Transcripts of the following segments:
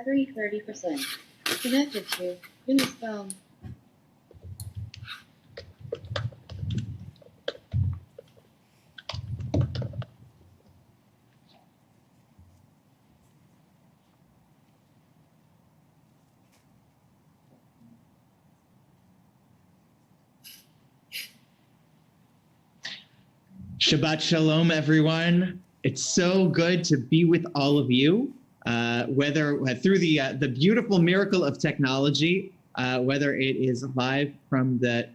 battery 30%. Connected to Windows Phone. Shabbat Shalom, everyone. It's so good to be with all of you, whether through the beautiful miracle of technology, whether it is live from the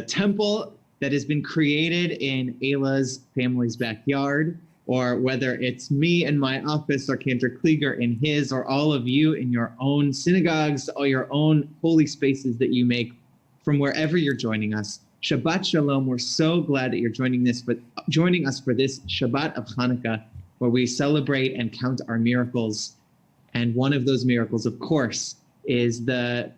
temple that has been created in Ayla's family's backyard, or whether it's me in my office or Cantor Klieger in his, or all of you in your own synagogues, or your own holy spaces that you make from wherever you're joining us. Shabbat Shalom. We're so glad that you're joining us for this Shabbat of Hanukkah, where we celebrate and count our miracles. And one of those miracles, of course, is the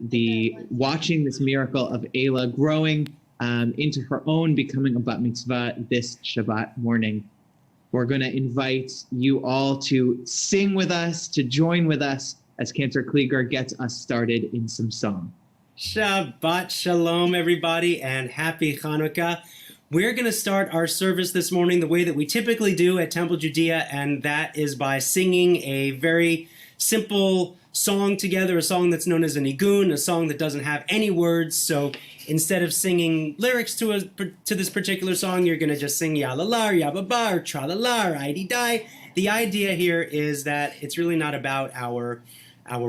watching this miracle of Ayla growing into her own, becoming a bat mitzvah this Shabbat morning. We're going to invite you all to sing with us, to join with us as Cantor Klieger gets us started in some song. Shabbat Shalom, everybody, and happy Hanukkah. We're going to start our service this morning the way that we typically do at Temple Judea, and that is by singing a very simple song together, a song that's known as a nigun, a song that doesn't have any words. So instead of singing lyrics to this particular song, you're going to just sing Yalala, or Yababa, or Tralala, or Idi-Di. The idea here is that it's really not about our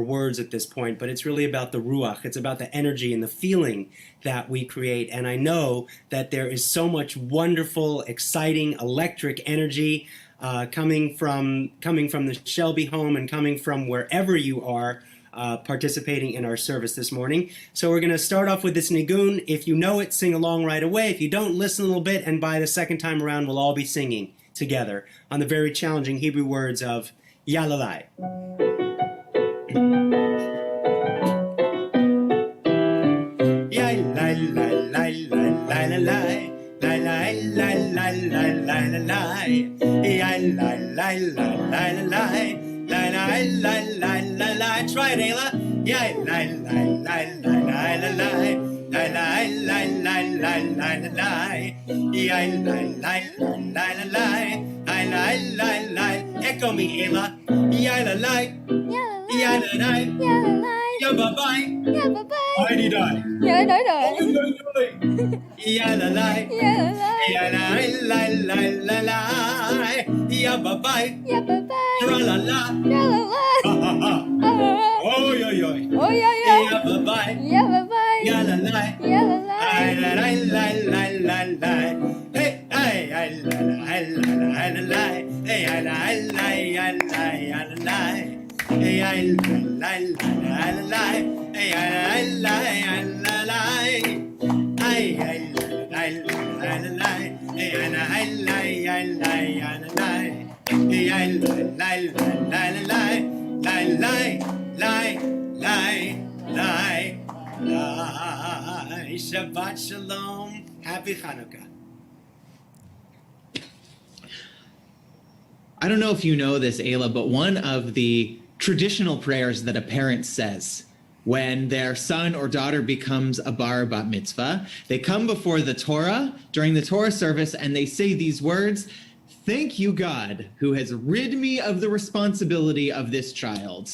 words at this point, but it's really about the ruach. It's about the energy and the feeling that we create. And I know that there is so much wonderful, exciting, electric energy coming from the Shelby home and coming from wherever you are participating in our service this morning. So we're going to start off with this nigun. If you know it, sing along right away. If you don't, listen a little bit, and by the second time around, we'll all be singing together on the very challenging Hebrew words of Yalalai. Try it, Ayla. Echo me, Ayla. Yeah, bye-bye. Yeah, bye-bye. Di-di-di. Yeah, no. Yeah-la-lai. Yeah-la-lai. Yeah, bye-bye. Yeah, bye-bye. Tra-la-la. La-la-la. Ha-ha-ha. Oh, yo-yo. Oh, yeah. Yeah, bye-bye. Yeah, bye-bye. Yeah-la-lai. Yeah-la-la. Ay-la-lai. Hey, ay-la-lai. Hey, ay-la-lai. Hey, Shabbat Shalom. Happy Hanukkah. I don't know if you know this, Ayla, but one of the traditional prayers that a parent says when their son or daughter becomes a bar bat mitzvah, they come before the Torah during the Torah service and they say these words: "Thank you, God, who has rid me of the responsibility of this child."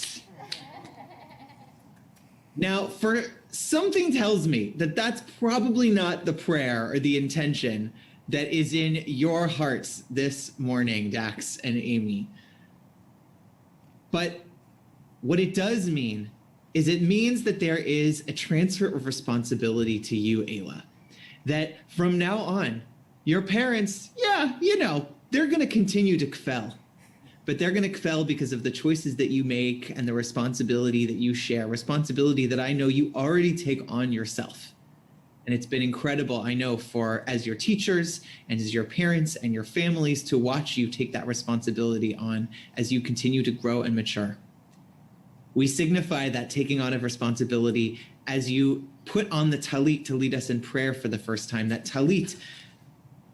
Now, something tells me that that's probably not the prayer or the intention that is in your hearts this morning, Dax and Amy. But what it does mean is it means that there is a transfer of responsibility to you, Ayla. That from now on, your parents, they're going to continue to kfel. But they're going to kfel because of the choices that you make and the responsibility that you share, responsibility that I know you already take on yourself. And it's been incredible, I know, as your teachers and as your parents and your families to watch you take that responsibility on as you continue to grow and mature. We signify that taking on of responsibility as you put on the talit to lead us in prayer for the first time, that talit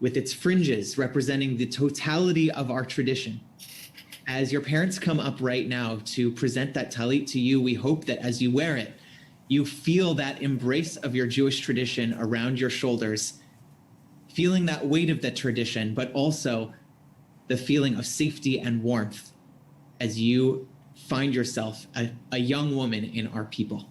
with its fringes representing the totality of our tradition. As your parents come up right now to present that talit to you, we hope that as you wear it, you feel that embrace of your Jewish tradition around your shoulders, feeling that weight of the tradition, but also the feeling of safety and warmth as you find yourself a young woman in our people.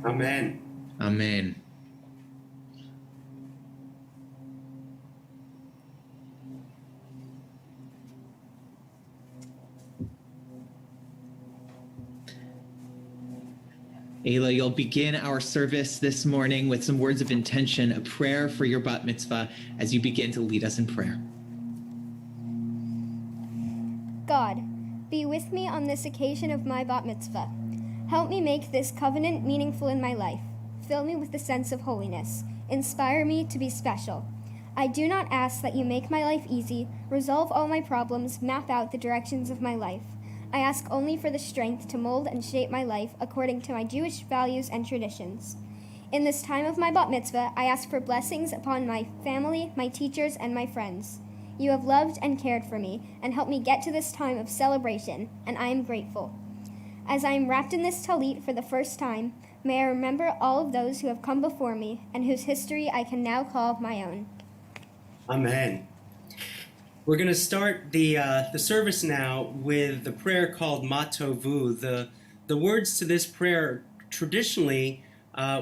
Amen. Amen. Ayla, you'll begin our service this morning with some words of intention, a prayer for your bat mitzvah as you begin to lead us in prayer. God, be with me on this occasion of my bat mitzvah. Help me make this covenant meaningful in my life. Fill me with the sense of holiness. Inspire me to be special. I do not ask that you make my life easy, resolve all my problems, map out the directions of my life. I ask only for the strength to mold and shape my life according to my Jewish values and traditions. In this time of my bat mitzvah, I ask for blessings upon my family, my teachers, and my friends. You have loved and cared for me and helped me get to this time of celebration, and I am grateful. As I am wrapped in this talit for the first time, may I remember all of those who have come before me and whose history I can now call my own. Amen. We're going to start the service now with the prayer called Matovu. The words to this prayer traditionally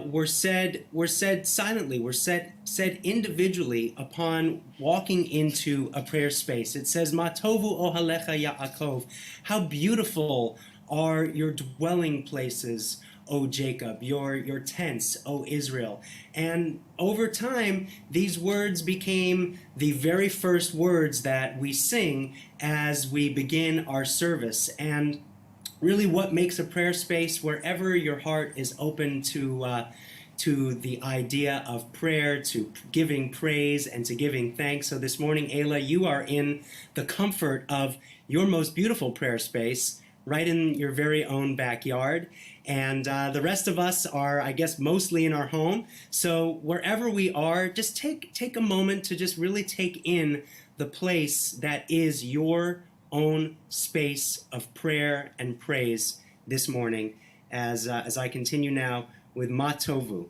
were said silently, were said individually upon walking into a prayer space. It says, Matovu ohalecha Yaakov, how beautiful are your dwelling places, O Jacob, your tents, O Israel. And over time, these words became the very first words that we sing as we begin our service. And really what makes a prayer space, wherever your heart is open to the idea of prayer, to giving praise, and to giving thanks. So this morning, Ayla, you are in the comfort of your most beautiful prayer space, right in your very own backyard. And the rest of us are, I guess, mostly in our home. So wherever we are, just take a moment to just really take in the place that is your own space of prayer and praise this morning as I continue now with Matovu.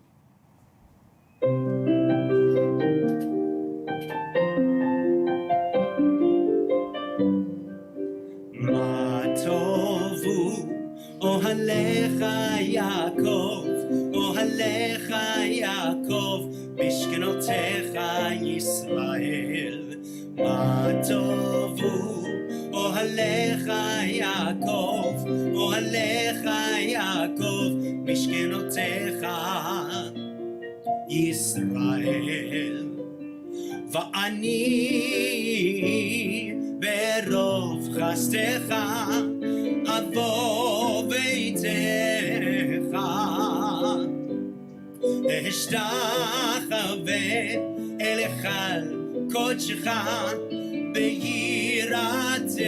Ohalecha Yaakov, Ohalecha Yaakov, Mishkenotecha Yisrael. Matovu, Ohalecha Yaakov, Ohalecha Yaakov, Mishkenotecha Yisrael. Va'ani berov chastecha אבוא ביתך, אשתחווה אליך קודשך ביראתך.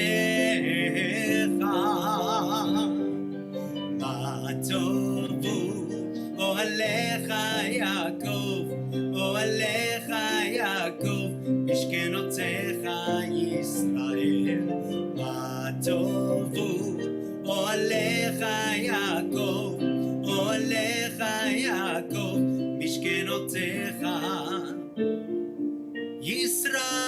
מה טובו אוהליך יעקב, אוהליך יעקב, משכנותיך ישראל. מה טובו אוהליך יעקב, אוהליך יעקב, משכנותיך ישראל.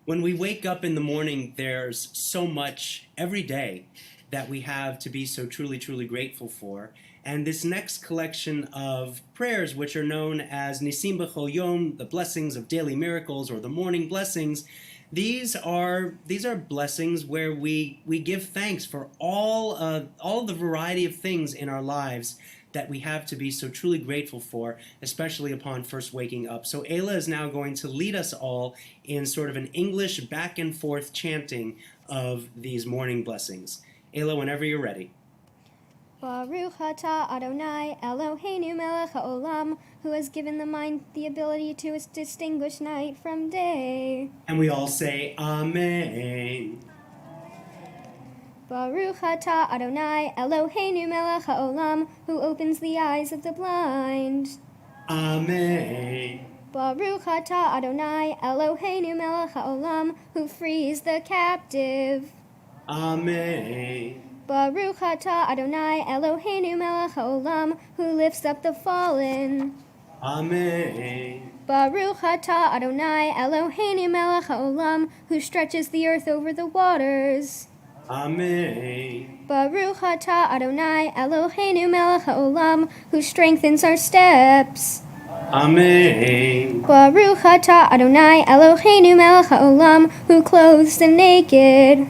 When we wake up in the morning, there's so much every day that we have to be so truly, truly grateful for. And this next collection of prayers, which are known as Nisim B'chol Yom, the blessings of daily miracles, or the morning blessings, these are blessings where we give thanks for all the variety of things in our lives that we have to be so truly grateful for, especially upon first waking up. So Ayla is now going to lead us all in sort of an English back and forth chanting of these morning blessings. Ayla, whenever you're ready. Baruch atah Adonai Eloheinu melech haolam, who has given the mind the ability to distinguish night from day. And we all say Amen. Baruch atah Adonai Eloheinu melech haolam, who opens the eyes of the blind. Amen. Baruch atah Adonai Eloheinu melech haolam, who frees the captive. Amen. Baruch atah Adonai Eloheinu melech haolam, who lifts up the fallen. Amen. Baruch atah Adonai Eloheinu melech haolam, who stretches the earth over the waters. Amen. Baruch atah Adonai Eloheinu melech haolam, who strengthens our steps. Amen. Baruch atah Adonai Eloheinu melech haolam, who clothes the naked.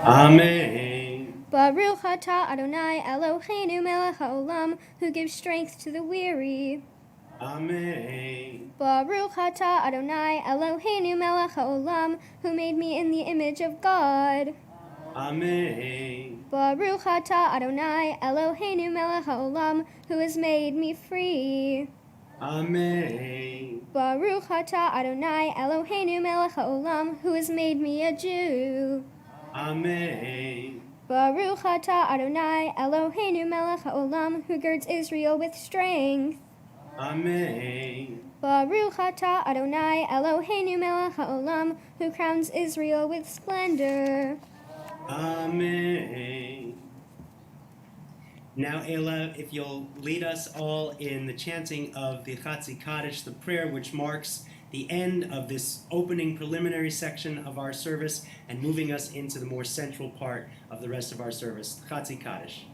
Amen. Baruch atah Adonai Eloheinu melech haolam, who gives strength to the weary. Amen. Baruch atah Adonai Eloheinu melech haolam, who made me in the image of God. Amen. Baruch atah Adonai Eloheinu melech haolam, who has made me free. Amen. Baruch atah Adonai Eloheinu melech haolam, who has made me a Jew. Amen. Baruch atah Adonai Eloheinu melech haolam, who girds Israel with strength. Amen. Baruch atah Adonai Eloheinu melech haolam, who crowns Israel with splendor. Amen. Now, Ayla, if you'll lead us all in the chanting of the Chatzi Kaddish, the prayer which marks the end of this opening preliminary section of our service and moving us into the more central part of the rest of our service, Chatzi Kaddish.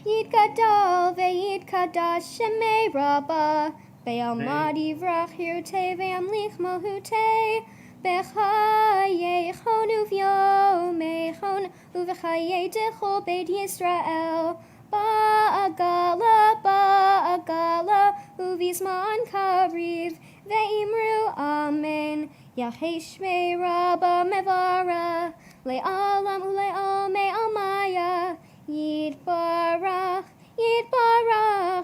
Yid gadol ve'yid kadash shemei rabba, ve'almad yivrach hirutei ve'amlich malhutei, b'chayei chon uv'yomei chon uv'chayei dechol beit Yisrael, ba'agala uv'izman kariv, ve'imru amen, yachei shmei rabba mevara, le'alam ule'omei almaya, Yitbarach,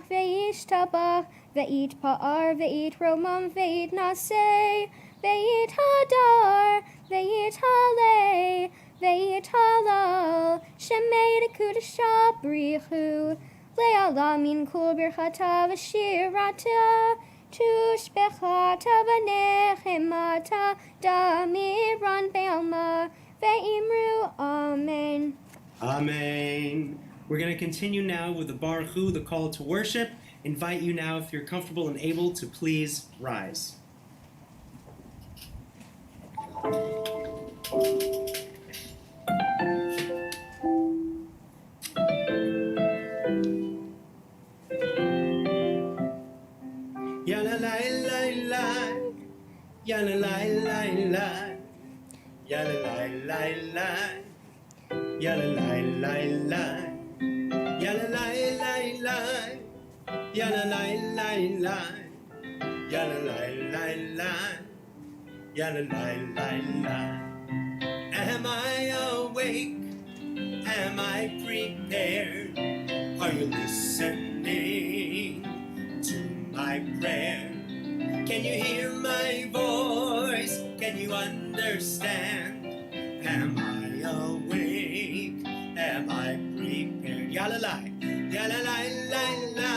ve'yishtabach, ve'yitpa'ar, ve'yitromam, ve'yitnaseh, ve'yithadar, ve'yithaleh, ve'yithalal, shemei dekudasha brichu, le'ala min kul birchata v'shirata, tushbechata v'nechemata, damiran be'alma, ve'imru amen. Amen. We're going to continue now with the Baruch Hu, the call to worship. Invite you now, if you're comfortable and able, to please rise. Ya la la la la, ya la la la la, ya la la la la. Ya la la la la, ya la la la la, ya la la la la, ya la la la la, ya la la la la. Am I awake? Am I prepared? Are you listening to my prayer? Can you hear my voice? Can you understand? Am I awake? Am I prepared? Ya la la, ya la la la la,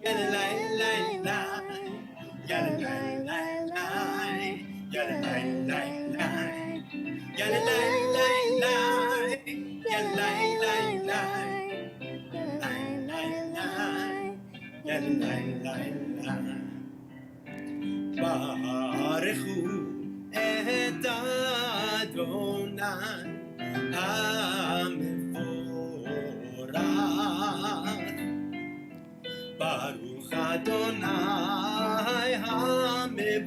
ya la la la la, ya la la la la, ya la la la la, ya la la la la, ya la la la, ya la la la. Baruch Hu et Adonai HaMevorach. Baruch Adonai HaMevorach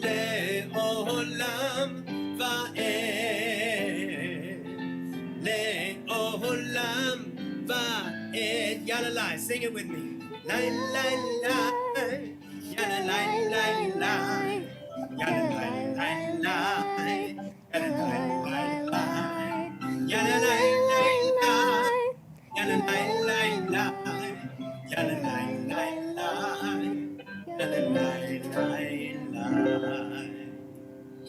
le'olam va'ed, le'olam va'ed. Yalla, sing it with me. La la la, ya la la la la, ya la la la la, ya la la la la, ya la la la la,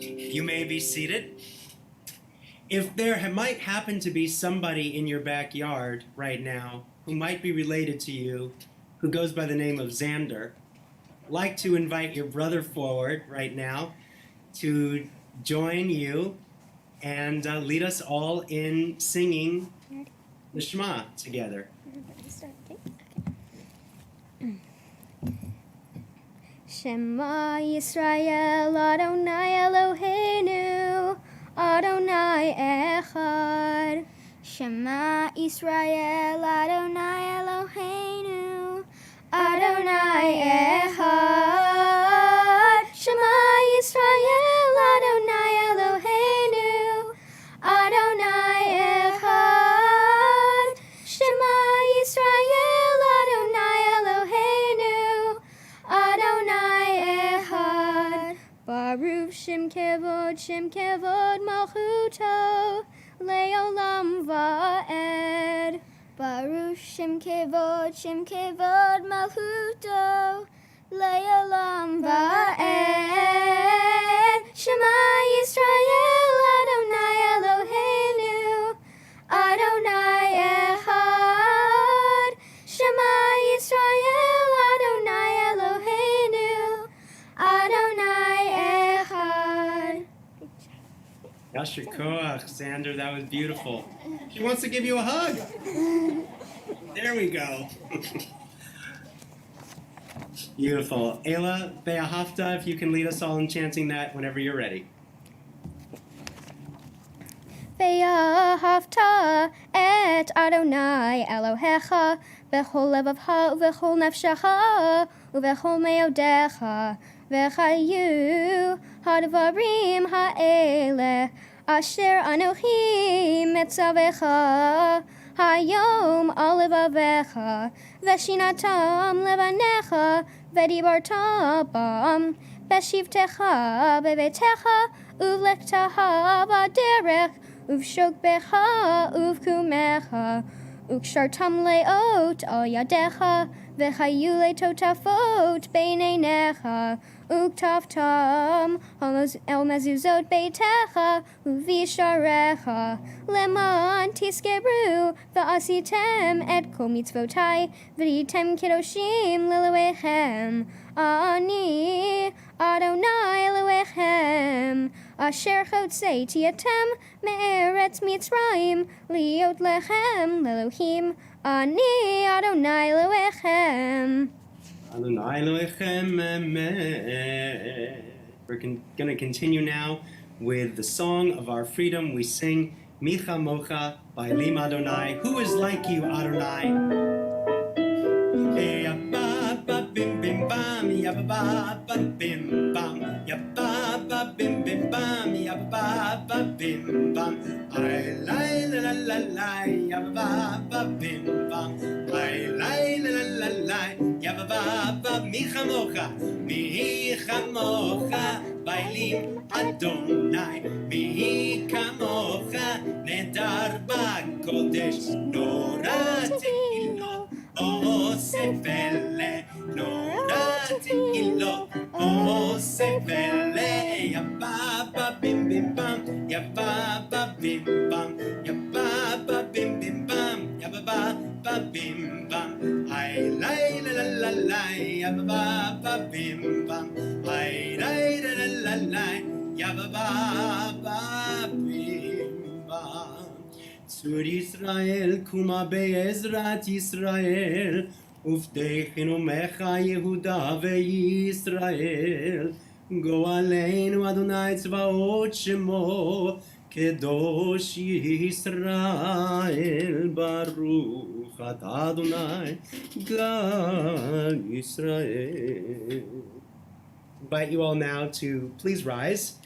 You may be seated. If there might happen to be somebody in your backyard right now who might be related to you, who goes by the name of Xander, I'd like to invite your brother forward right now to join you and lead us all in singing the Shema together. Shema Yisrael Adonai Eloheinu Adonai Echad. Shema Yisrael Adonai Eloheinu Adonai Echad. Shema Yisrael Adonai Eloheinu Adonai Echad. Shema Yisrael Adonai Eloheinu Adonai Echad. Baruch Shem Kevod Malchuto Leolam Va'ed. Baruch Shem Kevod Malchuto Leolam Va'ed. Shema Yisrael Adonai Eloheinu Adonai Echad. Shema Yisrael Adonai Eloheinu Adonai Echad. Yasher Koach, Xander, that was beautiful. She wants to give you a hug. There we go. Beautiful. Ayla, Be'ahavta, if you can lead us all in chanting that whenever you're ready. Ve'ahavta et Adonai Elohecha v'chol levavcha v'chol nefshecha u'v'chol me'odecha v'chayu hadvarim ha'ele asher anochi metzavecha hayom al levavecha v'shinatam levanecha v'dibarta bam v'shivtecha bevetecha uvlektaha v'derech uvshokbecha uvkumecha ukshartam leot al yadecha v'chayu letotafot beineinecha uktaftam el mezuzot beitecha uvisharecha leman tiskeru v'asitem et kol mitzvotai v'ritem kedoshim lelewechem ani Adonai Elohechem asher chotzei tietem me'eretz Mitzrayim liot lechem lelohim ani Adonai Elohechem. Adonai Elohechem, amen. We're going to continue now with the song of our freedom. We sing Micha Mocha by Lim Adonai. Who is like you, Adonai? Bim bim bam, ya ba ba bim bam, ya ba ba bim bim bam, ya ba ba bim bam. Ay la la la la, ya ba ba bim bam. Ay la la la la, ya ba ba micha mocha bailim Adonai, micha mocha nedar ba kodesh norati lo osefele. Norati lo osefele ya ba bim bim bam ya ba bim bam ya ba bim bim bam ya ba bim bam ay la la la la ya ba bim bam ay la la la la ya ba bim bam Tzur Yisrael kuma be'ezrat Yisrael Ufdechinu mecha Yehuda ve'Yisrael Go'aleinu Adonai tzvaot shemo Kedosh Yisrael Baruch atah Adonai Gal Yisrael. Invite you all now to please rise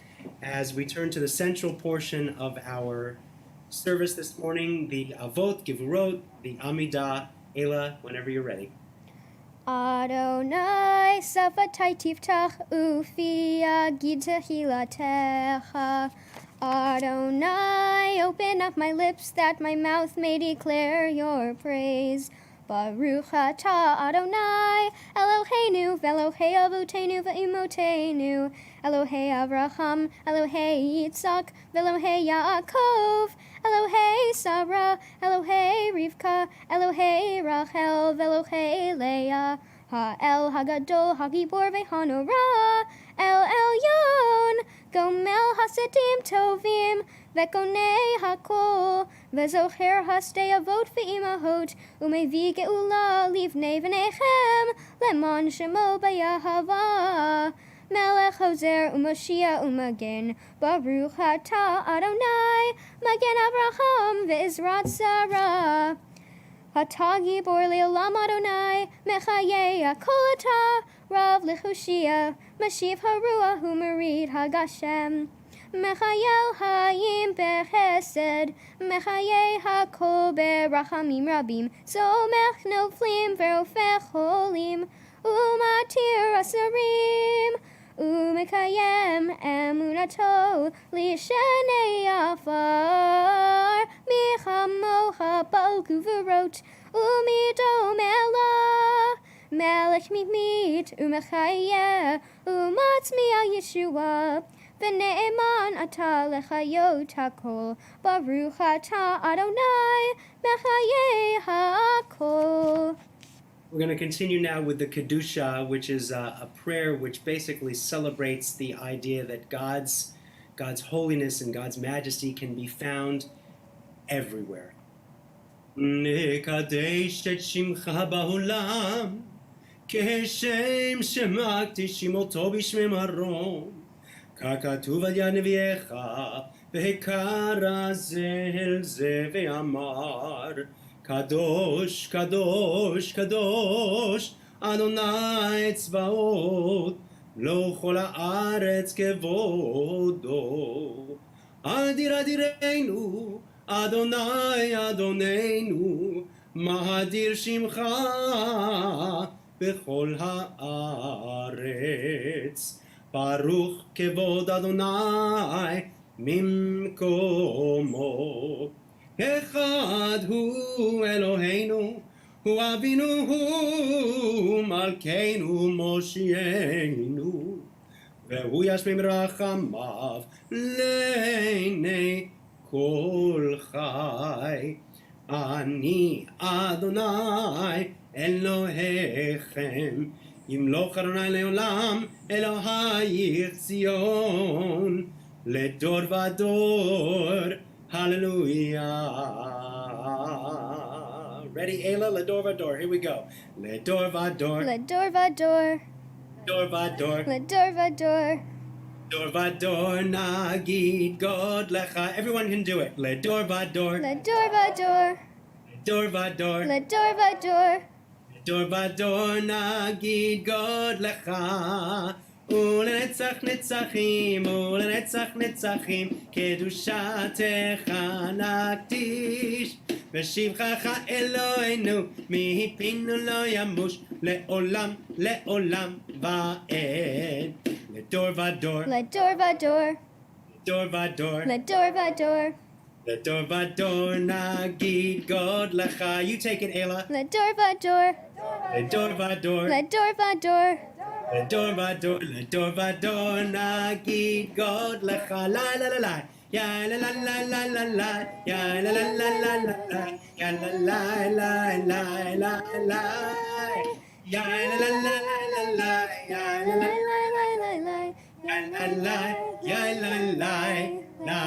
as we turn to the central portion of our service this morning, the Avot, Gevurot, the Amidah. Ayla, whenever you're ready. Adonai safatai tiftach ufi agid tehilatecha. Adonai, open up my lips that my mouth may declare your praise. Baruch atah Adonai, Eloheinu v'Elohei Avotenu v'Imotenu, Elohei Avraham, Elohei Yitzhak, v'Elohei Yaakov, Elohei Sarah, Elohei Rivka, Elohei Rachel, v'Elohei Leah, Ha'el Hagadol Hagibor v'Hanorah, El Elyon, Gomel Hasedim Tovim, Vekonei Hakol, Vezocher Hasdei Avot v'Imahot, Umevi Geula Livnei v'Nechem, Lemon Shemo B'Yahava, Melech Hoser Umashia Umagen, Baruch Atah Adonai, Magen Avraham v'Izrat Sarah. Hatagi bor le'olam Adonai, Mechaye Akol Atah, Rav Lechushia, Mashiv Haruah Umarid Hagashem. Mechayel Hayim Bechesed, Mechaye Hakol Berachamim Rabim, Somech Noflim Verofech Holim, Umatir Asarim, Umekayem Emunato, Lishenei Afar, Michamocha Balku Verot, Umidom Elah, Melech Mimit, Umechaye, Umatzmiya Yeshua, V'ne'eman atah lechayot hakol, Baruch atah Adonai, Mechaye hakol. We're going to continue now with the Kedusha, which is a prayer which basically celebrates the idea that God's holiness and God's majesty can be found everywhere. Nekadesh et shimcha ba'olam, keshem shemakti shimoto b'shmei marom. ככתוב על יד נביאך, והקרא זה אל זה ואמר, קדוש, קדוש, קדוש, אדוני צבאות, לא כל הארץ כבודו. אדיר אדירנו, אדוני אדוננו, מאדיר שמך בכל הארץ. ברוך כבוד אדוני ממקומו. אחד הוא אלוהינו, הוא אבינו, הוא מלכנו, מושיענו, והוא ישמם רחמיו לעיני כל חי. אני אדוני אלוהיכם, ימלוך אדוני לעולם, אלוהייך ציון, לדור ודור, hallelujah. Ready, Ayla? לדור ודור, here we go. לדור ודור, לדור ודור, לדור ודור, לדור ודור, לדור ודור נגיד גודלך. Everyone can do it. לדור ודור, לדור ודור, לדור ודור, לדור ודור, דור ודור נגיד גודלך, ולנצח נצחים, ולנצח נצחים, קדושתך נקדיש, ושבחך אלוהינו, מפינו לא ימוש, לעולם, לעולם ועד. לדור ודור, לדור ודור, דור ודור, לדור ודור, לדור ודור נגיד גודלך. You take it, Ayla. לדור ודור, לדור ודור, לדור ודור, לדור ודור, לדור ודור נגיד גודלך. לה לה לה לה, יא לה לה לה לה לה לה, יא לה לה לה לה לה לה, יא לה לה לה לה לה לה, יא לה לה לה לה לה, יא לה לה יא לה לה לה לה.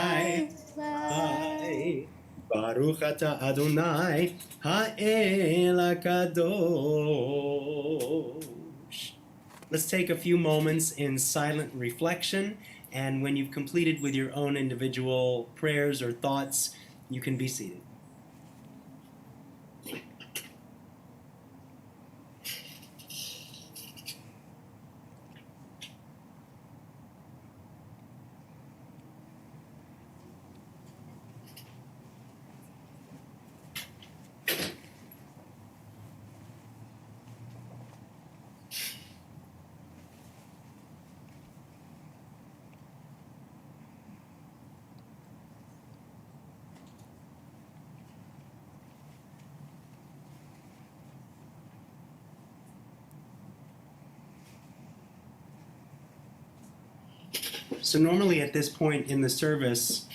ברוך אתה אדוני האל הקדוש. Let's take a few moments in silent reflection, and when you've completed with your own individual prayers or thoughts, you can be seated. So normally at this point in the service,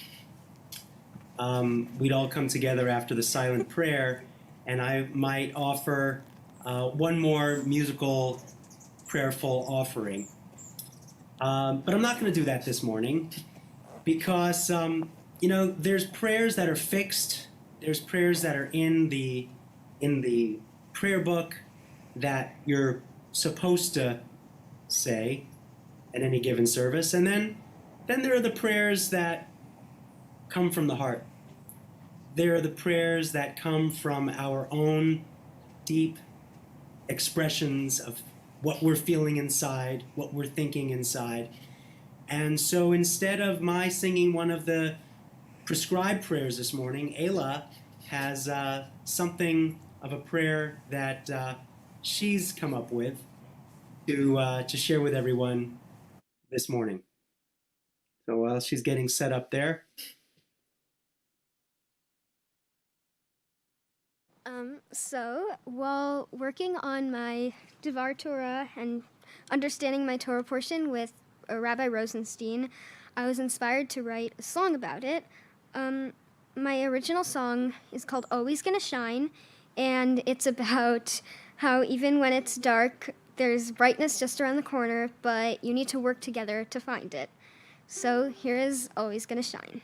we'd all come together after the silent prayer, and I might offer one more musical prayerful offering. But I'm not going to do that this morning because, there's prayers that are fixed. There's prayers that are in the prayer book that you're supposed to say at any given service. And then there are the prayers that come from the heart. There are the prayers that come from our own deep expressions of what we're feeling inside, what we're thinking inside. And so instead of my singing one of the prescribed prayers this morning, Ayla has something of a prayer that she's come up with to share with everyone this morning. So while she's getting set up there. So while working on my Devar Torah and understanding my Torah portion with Rabbi Rosenstein, I was inspired to write a song about it. My original song is called Always Gonna Shine, and it's about how even when it's dark, there's brightness just around the corner, but you need to work together to find it. So here is Always Gonna Shine.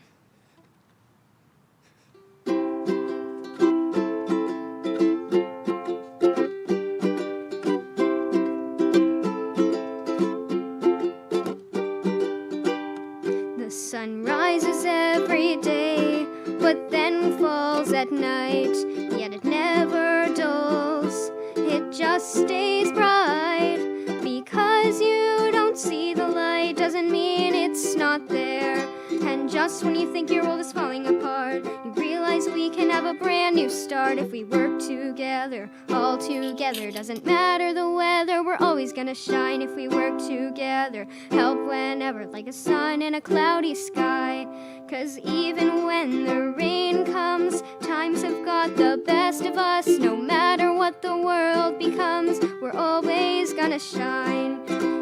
The sun rises every day, but then falls at night, yet it never dulls, it just stays bright. Because you don't see the light doesn't mean it's not there. And just when you think your world is falling apart, you realize we can have a brand new start if we work together, all together. Doesn't matter the weather, we're always gonna shine if we work together. Help whenever, like a sun in a cloudy sky. 'Cause even when the rain comes, times have got the best of us. No matter what the world becomes, we're always gonna shine.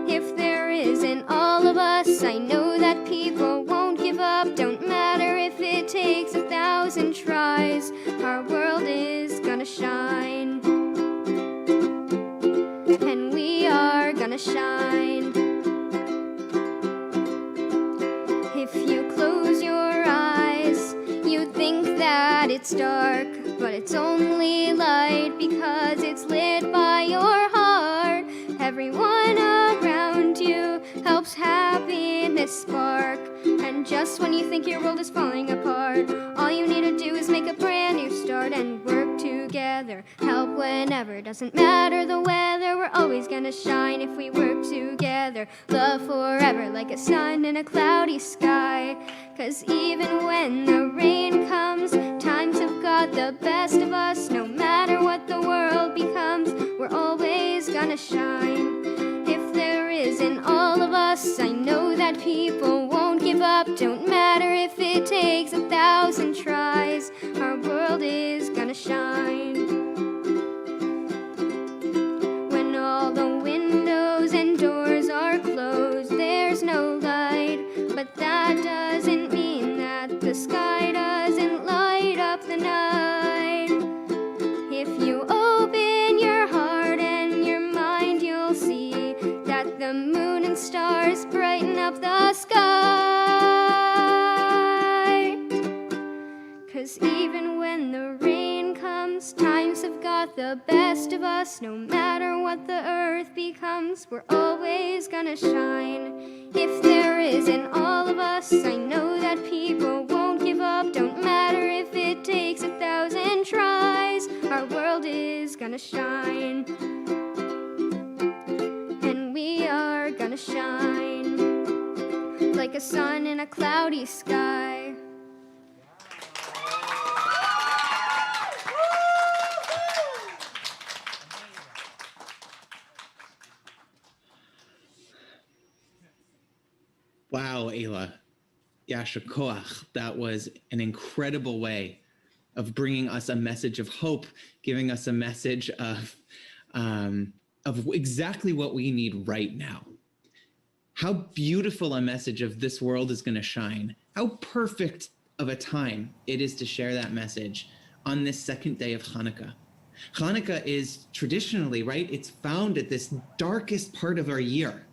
If there isn't all of us, I know that people won't give up. Don't matter if it takes 1,000 tries, our world is gonna shine. And we are gonna shine. If you close your eyes, you think that it's dark, but it's only light because it's lit by your heart. Everyone around you helps happiness spark. And just when you think your world is falling apart, all you need to do is make a brand new start and work together. Help whenever, doesn't matter the weather, we're always gonna shine if we work together. Love forever, like a sun in a cloudy sky. 'Cause even when the rain comes, times have got the best of us. No matter what the world becomes, we're always gonna shine. If there isn't all of us, I know that people won't give up. Don't matter if it takes 1,000 tries, our world is gonna shine. When all the windows and doors are closed, there's no light, but that doesn't mean that the sky doesn't light up the night. If you open your heart and your mind, you'll see that the moon and stars brighten up the sky. 'Cause even when the rain comes, times have got the best of us. No matter what the earth becomes, we're always gonna shine. If there isn't all of us, I know that people won't give up. Don't matter if it takes 1,000 tries, our world is gonna shine. And we are gonna shine like a sun in a cloudy sky. Wow, Ayla. Yasher koach. That was an incredible way of bringing us a message of hope, giving us a message of exactly what we need right now. How beautiful a message of this world is going to shine. How perfect of a time it is to share that message on this second day of Hanukkah. Hanukkah is traditionally, right, it's found at this darkest part of our year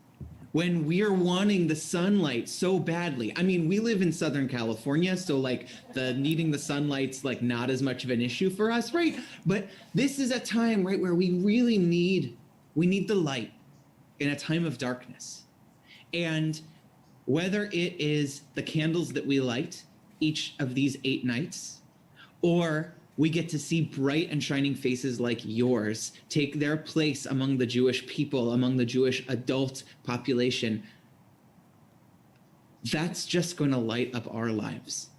when we're wanting the sunlight so badly. I mean, we live in Southern California, so like the needing the sunlight's like not as much of an issue for us, right? But this is a time, right, where we really need the light in a time of darkness. And whether it is the candles that we light each of these 8 nights, or we get to see bright and shining faces like yours take their place among the Jewish people, among the Jewish adult population, that's just going to light up our lives.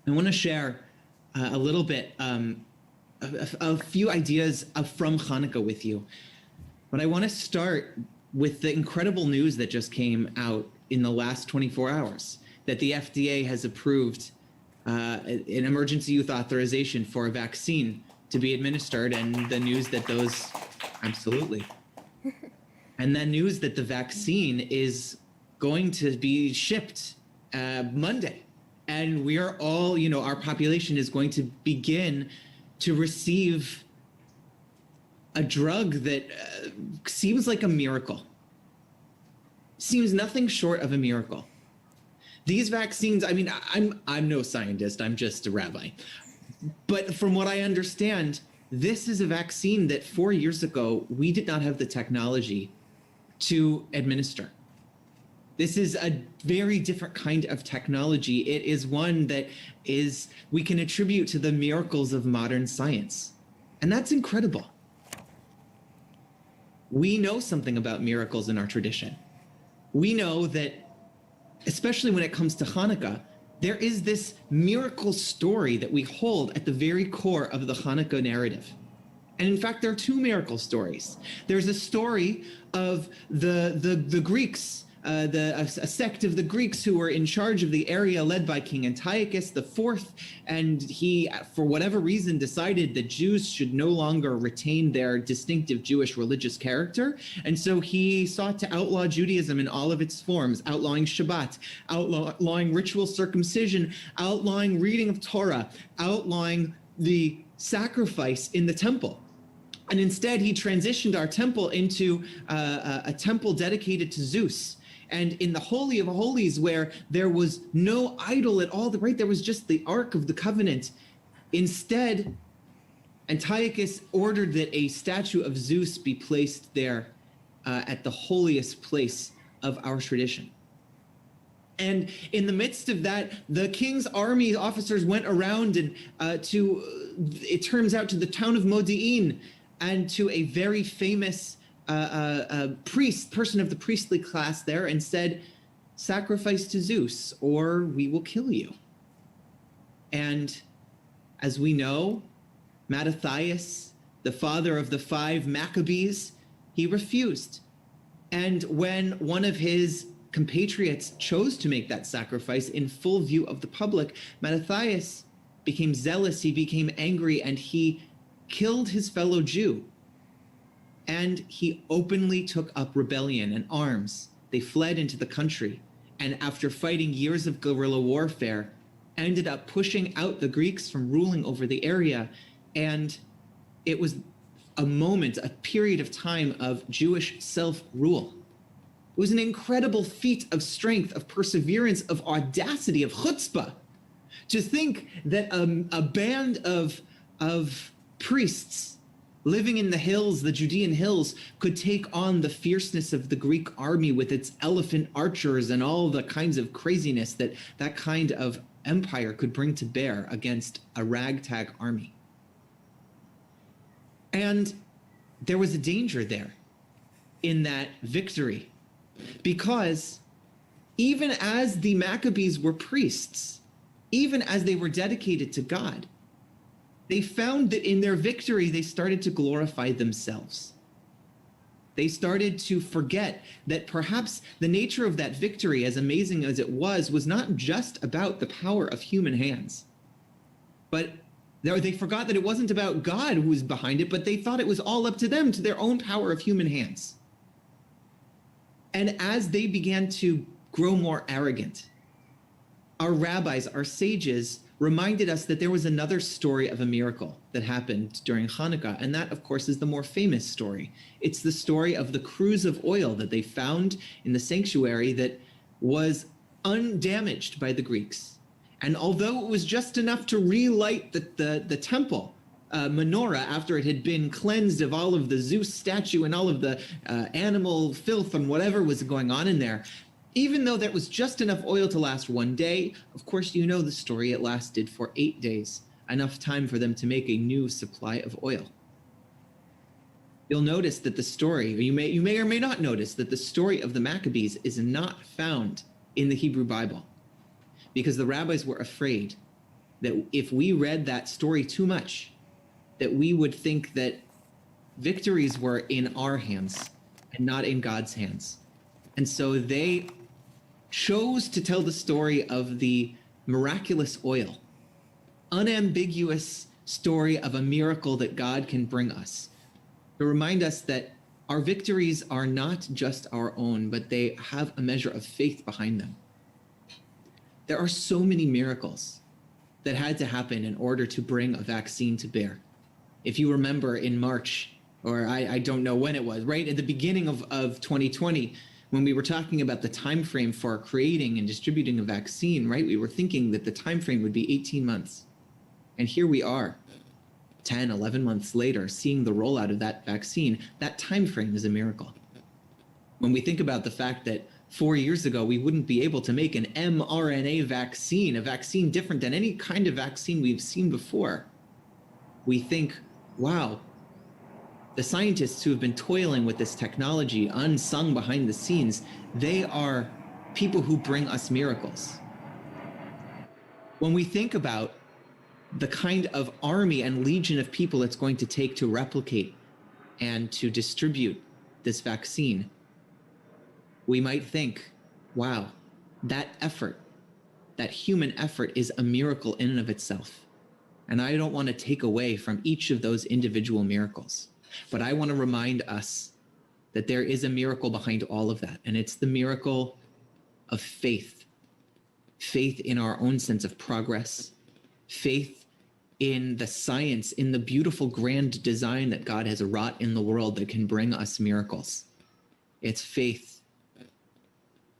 I want to share a little bit, a few ideas from Hanukkah with you. But I want to start with the incredible news that just came out in the last 24 hours, that the FDA has approved an emergency use authorization for a vaccine to be administered, and the news that absolutely. And the news that the vaccine is going to be shipped Monday. And we are all, our population is going to begin to receive a drug that seems like a miracle. Seems nothing short of a miracle. These vaccines, I mean, I'm no scientist, I'm just a rabbi. But from what I understand, this is a vaccine that 4 years ago, we did not have the technology to administer. This is a very different kind of technology. It is one that we can attribute to the miracles of modern science. And that's incredible. We know something about miracles in our tradition. We know that, especially when it comes to Hanukkah, there is this miracle story that we hold at the very core of the Hanukkah narrative. And in fact, there are 2 miracle stories. There's a story of the Greeks, a sect of the Greeks who were in charge of the area led by King Antiochus IV, and he, for whatever reason, decided that Jews should no longer retain their distinctive Jewish religious character, and so he sought to outlaw Judaism in all of its forms, outlawing Shabbat, outlawing ritual circumcision, outlawing reading of Torah, outlawing the sacrifice in the temple. And instead, he transitioned our temple into a temple dedicated to Zeus. And in the Holy of Holies, where there was no idol at all, right, there was just the Ark of the Covenant. Instead, Antiochus ordered that a statue of Zeus be placed there at the holiest place of our tradition. And in the midst of that, the king's army officers went around and it turns out, to the town of Modi'in, and to a very famous person of the priestly class there, and said, "Sacrifice to Zeus or we will kill you." And as we know, Mattathias, the father of the 5 Maccabees, he refused. And when one of his compatriots chose to make that sacrifice in full view of the public, Mattathias became zealous, he became angry, and he killed his fellow Jew. And he openly took up rebellion and arms. They fled into the country, and after fighting years of guerrilla warfare, ended up pushing out the Greeks from ruling over the area. And it was a period of time of Jewish self-rule. It was an incredible feat of strength, of perseverance, of audacity, of chutzpah, to think that a band of priests living in the hills, the Judean hills, could take on the fierceness of the Greek army with its elephant archers and all the kinds of craziness that kind of empire could bring to bear against a ragtag army. And there was a danger there in that victory, because even as the Maccabees were priests, even as they were dedicated to God, they found that in their victory, they started to glorify themselves. They started to forget that perhaps the nature of that victory, as amazing as it was not just about the power of human hands. But they forgot that it wasn't about God who was behind it, but they thought it was all up to them, to their own power of human hands. And as they began to grow more arrogant, our rabbis, our sages, reminded us that there was another story of a miracle that happened during Hanukkah, and that, of course, is the more famous story. It's the story of the cruse of oil that they found in the sanctuary that was undamaged by the Greeks. And although it was just enough to relight the temple menorah after it had been cleansed of all of the Zeus statue and all of the animal filth and whatever was going on in there, even though that was just enough oil to last one day, of course, you know the story, it lasted for 8 days, enough time for them to make a new supply of oil. You'll notice that the story, or you may or may not notice that the story of the Maccabees is not found in the Hebrew Bible, because the rabbis were afraid that if we read that story too much, that we would think that victories were in our hands and not in God's hands. And so they chose to tell the story of the miraculous oil, unambiguous story of a miracle that God can bring us, to remind us that our victories are not just our own, but they have a measure of faith behind them. There are so many miracles that had to happen in order to bring a vaccine to bear. If you remember in March, or I don't know when it was, right at the beginning of 2020, when we were talking about the time frame for creating and distributing a vaccine, right, we were thinking that the time frame would be 18 months. And here we are, 10, 11 months later, seeing the rollout of that vaccine. That time frame is a miracle. When we think about the fact that 4 years ago, we wouldn't be able to make an mRNA vaccine, a vaccine different than any kind of vaccine we've seen before, we think, wow, the scientists who have been toiling with this technology, unsung behind the scenes, they are people who bring us miracles. When we think about the kind of army and legion of people it's going to take to replicate and to distribute this vaccine, we might think, wow, that effort, that human effort is a miracle in and of itself. And I don't want to take away from each of those individual miracles. But I want to remind us that there is a miracle behind all of that, and it's the miracle of faith. Faith in our own sense of progress, faith in the science, in the beautiful grand design that God has wrought in the world that can bring us miracles. It's faith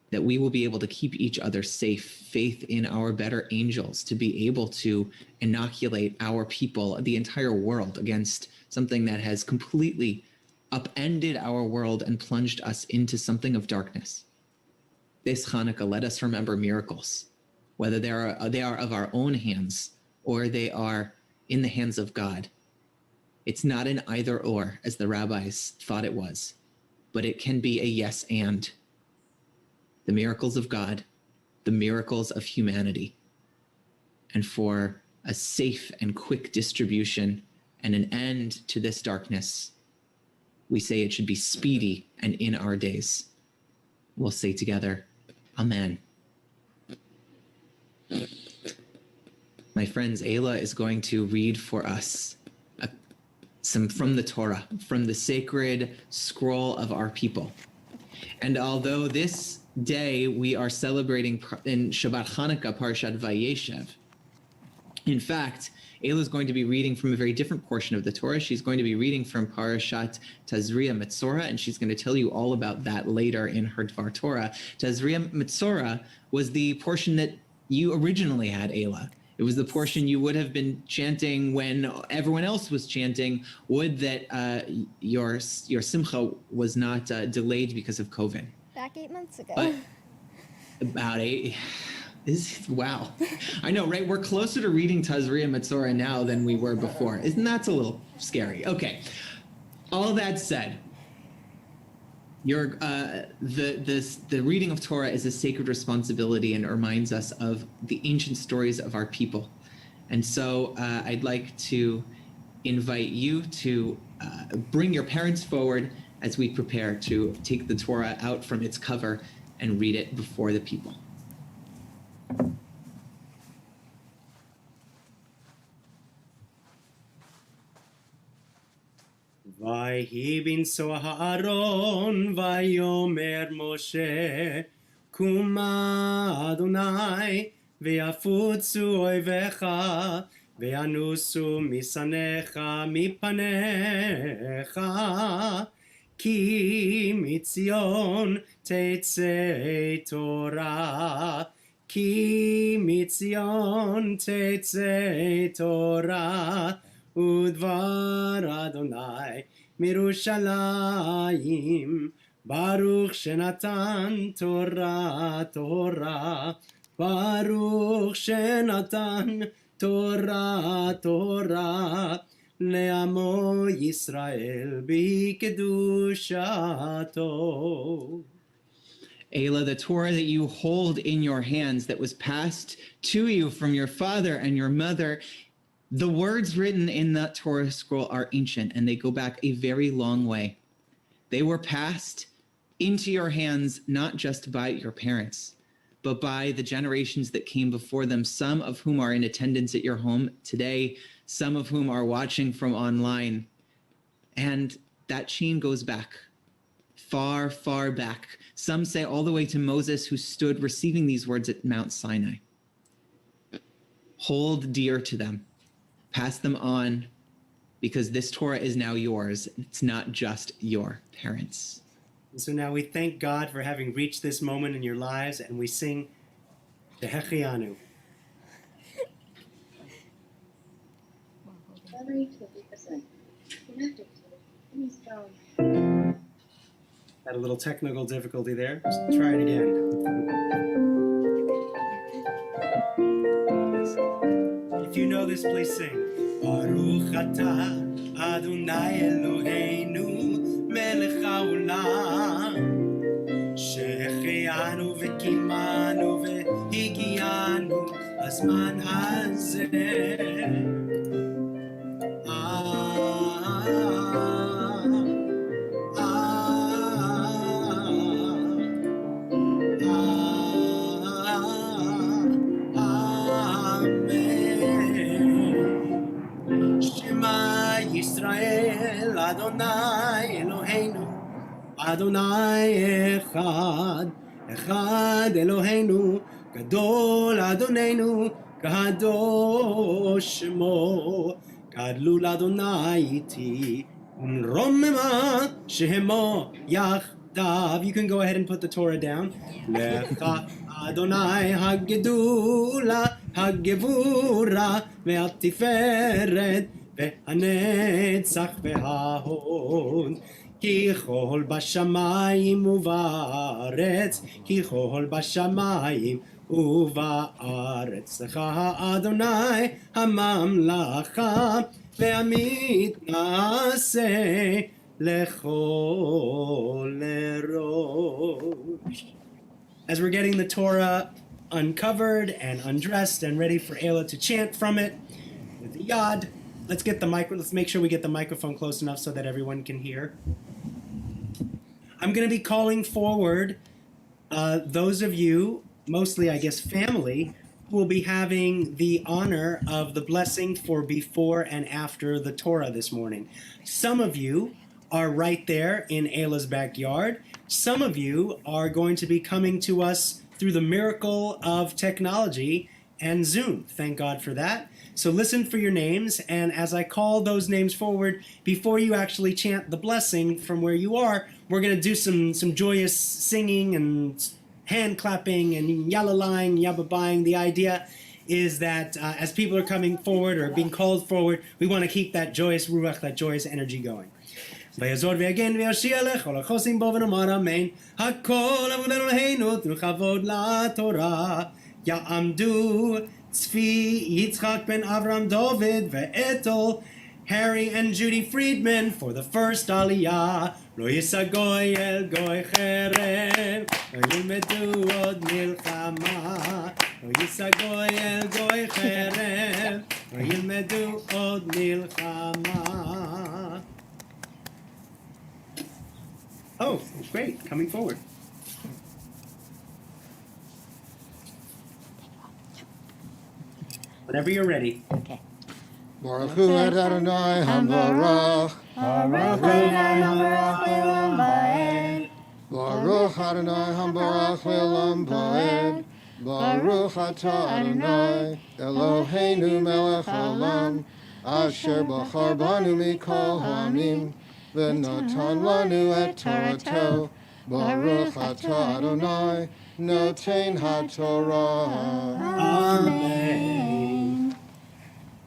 that we will be able to keep each other safe, faith in our better angels to be able to inoculate our people, the entire world, against something that has completely upended our world and plunged us into something of darkness. This Hanukkah, let us remember miracles, whether they are of our own hands or they are in the hands of God. It's not an either or, as the rabbis thought it was, but it can be a yes and. The miracles of God, the miracles of humanity, and for a safe and quick distribution and an end to this darkness, we say it should be speedy and in our days. We'll say together, Amen. My friends, Ayla is going to read for us some from the Torah, from the sacred scroll of our people. And although this day we are celebrating in Shabbat Hanukkah Parashat Vayeshev, in fact, Ayla is going to be reading from a very different portion of the Torah. She's going to be reading from Parashat Tazria Metzora, and she's going to tell you all about that later in her Dvar Torah. Tazria Metzora was the portion that you originally had, Ayla. It was the portion you would have been chanting when everyone else was chanting. Would that your simcha was not delayed because of COVID. Back 8 months ago. But about 8. Wow. I know, right? We're closer to reading Tazria Metzora now than we were before. Isn't that a little scary? Okay. All that said, the reading of Torah is a sacred responsibility and reminds us of the ancient stories of our people. And so I'd like to invite you to bring your parents forward as we prepare to take the Torah out from its cover and read it before the people. ויהי בנשוא הארון, ויאמר משה, קומה אדוני, ויפוצו אויביך, וינוסו משנאיך מפניך, כי מציון תצא תורה, כי מציון תצא תורה, ודבר אדוני מירושלים, ברוך שנתן תורה תורה, ברוך שנתן תורה תורה, לעמו ישראל בקדושתו. Ayla, the Torah that you hold in your hands that was passed to you from your father and your mother, the words written in that Torah scroll are ancient and they go back a very long way. They were passed into your hands not just by your parents, but by the generations that came before them, some of whom are in attendance at your home today, some of whom are watching from online. And that chain goes back, far, far back. Some say all the way to Moses, who stood receiving these words at Mount Sinai. Hold dear to them. Pass them on, because this Torah is now yours. It's not just your parents. And so now we thank God for having reached this moment in your lives, and we sing Tehechianu. Battery 50%. Connected to Jimmy's phone. Had a little technical difficulty there. Let's try it again. If you know this, please sing. Baruch atah Adonai Eloheinu melech haolam, שהחיינו וקיימנו והגיענו בזמן הזה. ישראל, אדוני אלוהינו, אדוני אחד, אחד אלוהינו, גדול אדוננו, קדוש שמו, גדלו לאדוני איתי, ונרוממה שמו יחדיו. You can go ahead and put the Torah down. לך אדוני הגדולה, הגבורה והתפארת, והנצח וההוד, כי כל בשמיים ובארץ, כי כל בשמיים ובארץ. לך אדוני הממלכה, והמתנשא לכל ראש. As we're getting the Torah uncovered and undressed and ready for Ayla to chant from it with the yad, let's make sure we get the microphone close enough so that everyone can hear. I'm going to be calling forward those of you, mostly I guess family, who will be having the honor of the blessing for before and after the Torah this morning. Some of you are right there in Ayla's backyard. Some of you are going to be coming to us through the miracle of technology and Zoom. Thank God for that. So listen for your names, and as I call those names forward, before you actually chant the blessing from where you are, we're going to do some joyous singing and hand clapping and yalalaying, yababaying. The idea is that as people are coming forward or being called forward, we want to keep that joyous ruach, that joyous energy going. ויעזור ויגן ויושיע לכל החוסים בו ונאמר אמן. הכל עבוד אלוהינו תנו כבוד לתורה. יעמדו צבי יצחק בן אברהם דוד ואתל, Harry and Judy Friedman for the first aliyah. לא יישא גוי אל גוי חרב, לא ילמדו עוד מלחמה. לא יישא גוי אל גוי חרב, לא ילמדו עוד מלחמה. Oh, great, coming forward. Whenever you're ready. Baruch hu et Adonai Habarach, Baruch Adonai Habarach Le'olam Va'ed. Baruch Adonai Habarach Le'olam Va'ed. Baruch Atah Adonai Eloheinu melech haolam asher bachar banu mikol ha'amim v'natan lanu et Torato. Baruch Atah Adonai noten haTorah. Amen.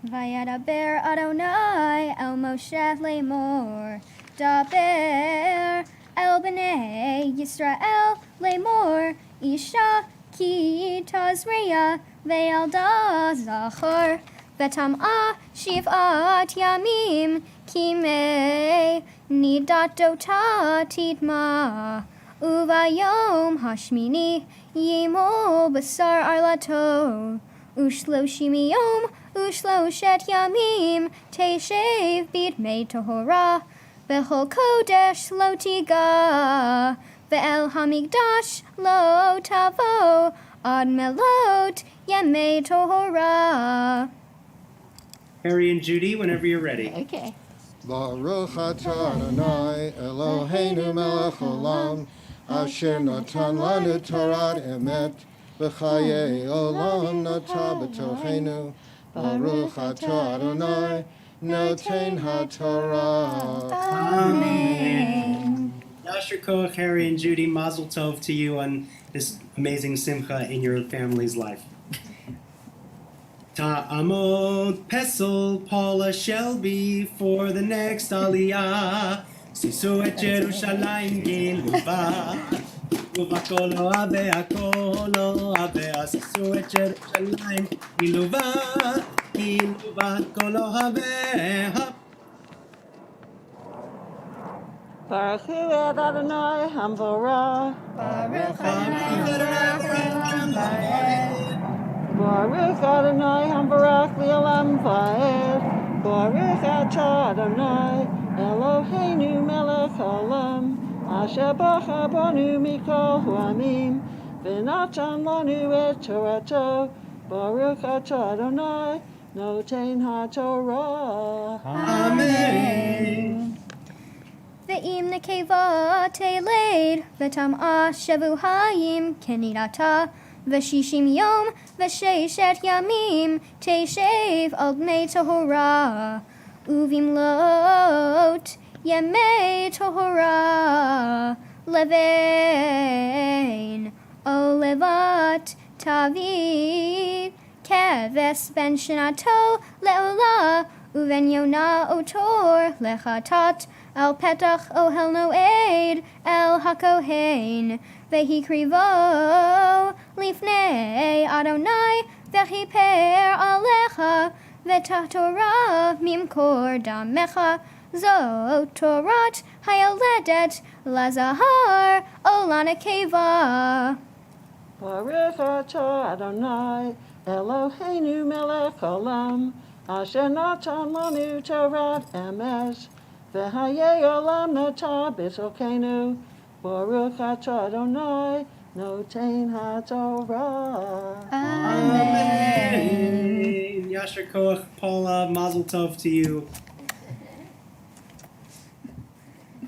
Vayadaber Adonai el Moshe lemor, daber el bnei Yisrael lemor, isha ki tazria ve'elda zachor, vetam'a shiv'at yamim ki mei nidatota tidma, uvayom hashmini yimol basar arlato, ushloshim yom Ushloshet yamim teshev bit mei tohora Bechol kodesh lo tiga Ve'el hamigdash lo tavo Ad melot yemei tohora. Harry and Judy, whenever you're ready. Okay. Baruch Atah Adonai Eloheinu melech haolam asher natan lanu Torah emet v'chayei olam nata b'tochenu. Baruch Atah Adonai noten haTorah. Amen. Yasher Koach, Harry and Judy, Mazel Tov to you on this amazing simcha in your family's life. Ta'amod Pesel, Paula Shelby for the next Aliyah. Sisu et Yerushalayim Giluva. Uvakolo Abea Kolo Abea. Sisu et Yerushalayim Giluva. Giluva Kolo Abea. Baruch Hu Adonai Hamvorah. Baruch Baruch Adonai Hamvarach Le'olam Va'ed. Baruch Atah Adonai Eloheinu melech haolam asher bachar banu mikol ha'amim v'natan lanu et Torato. Baruch Atah Adonai noten haTorah. Amen. Ve'im nekeva teleid vetam'a shevu hayim kenidata V'shishim yom v'sheishet yamim teshev al bnei tohora uvim lot yemei tohora levein o levat taviv keves ben shinato leola uven yona otor lechatat al petach ohel noed el hakohen vehi krivo lifnei Adonai vehi per alecha v'tatorah mimkor damecha zo torat hayaledet lazahar olana keva. Baruch Atah Adonai Eloheinu melech haolam asher natan lanu Torah emes v'hayei olam nata b'tokenu. Baruch Atah Adonai noten haTorah. Amen. Yasher Koach, Paula, Mazel Tov to you.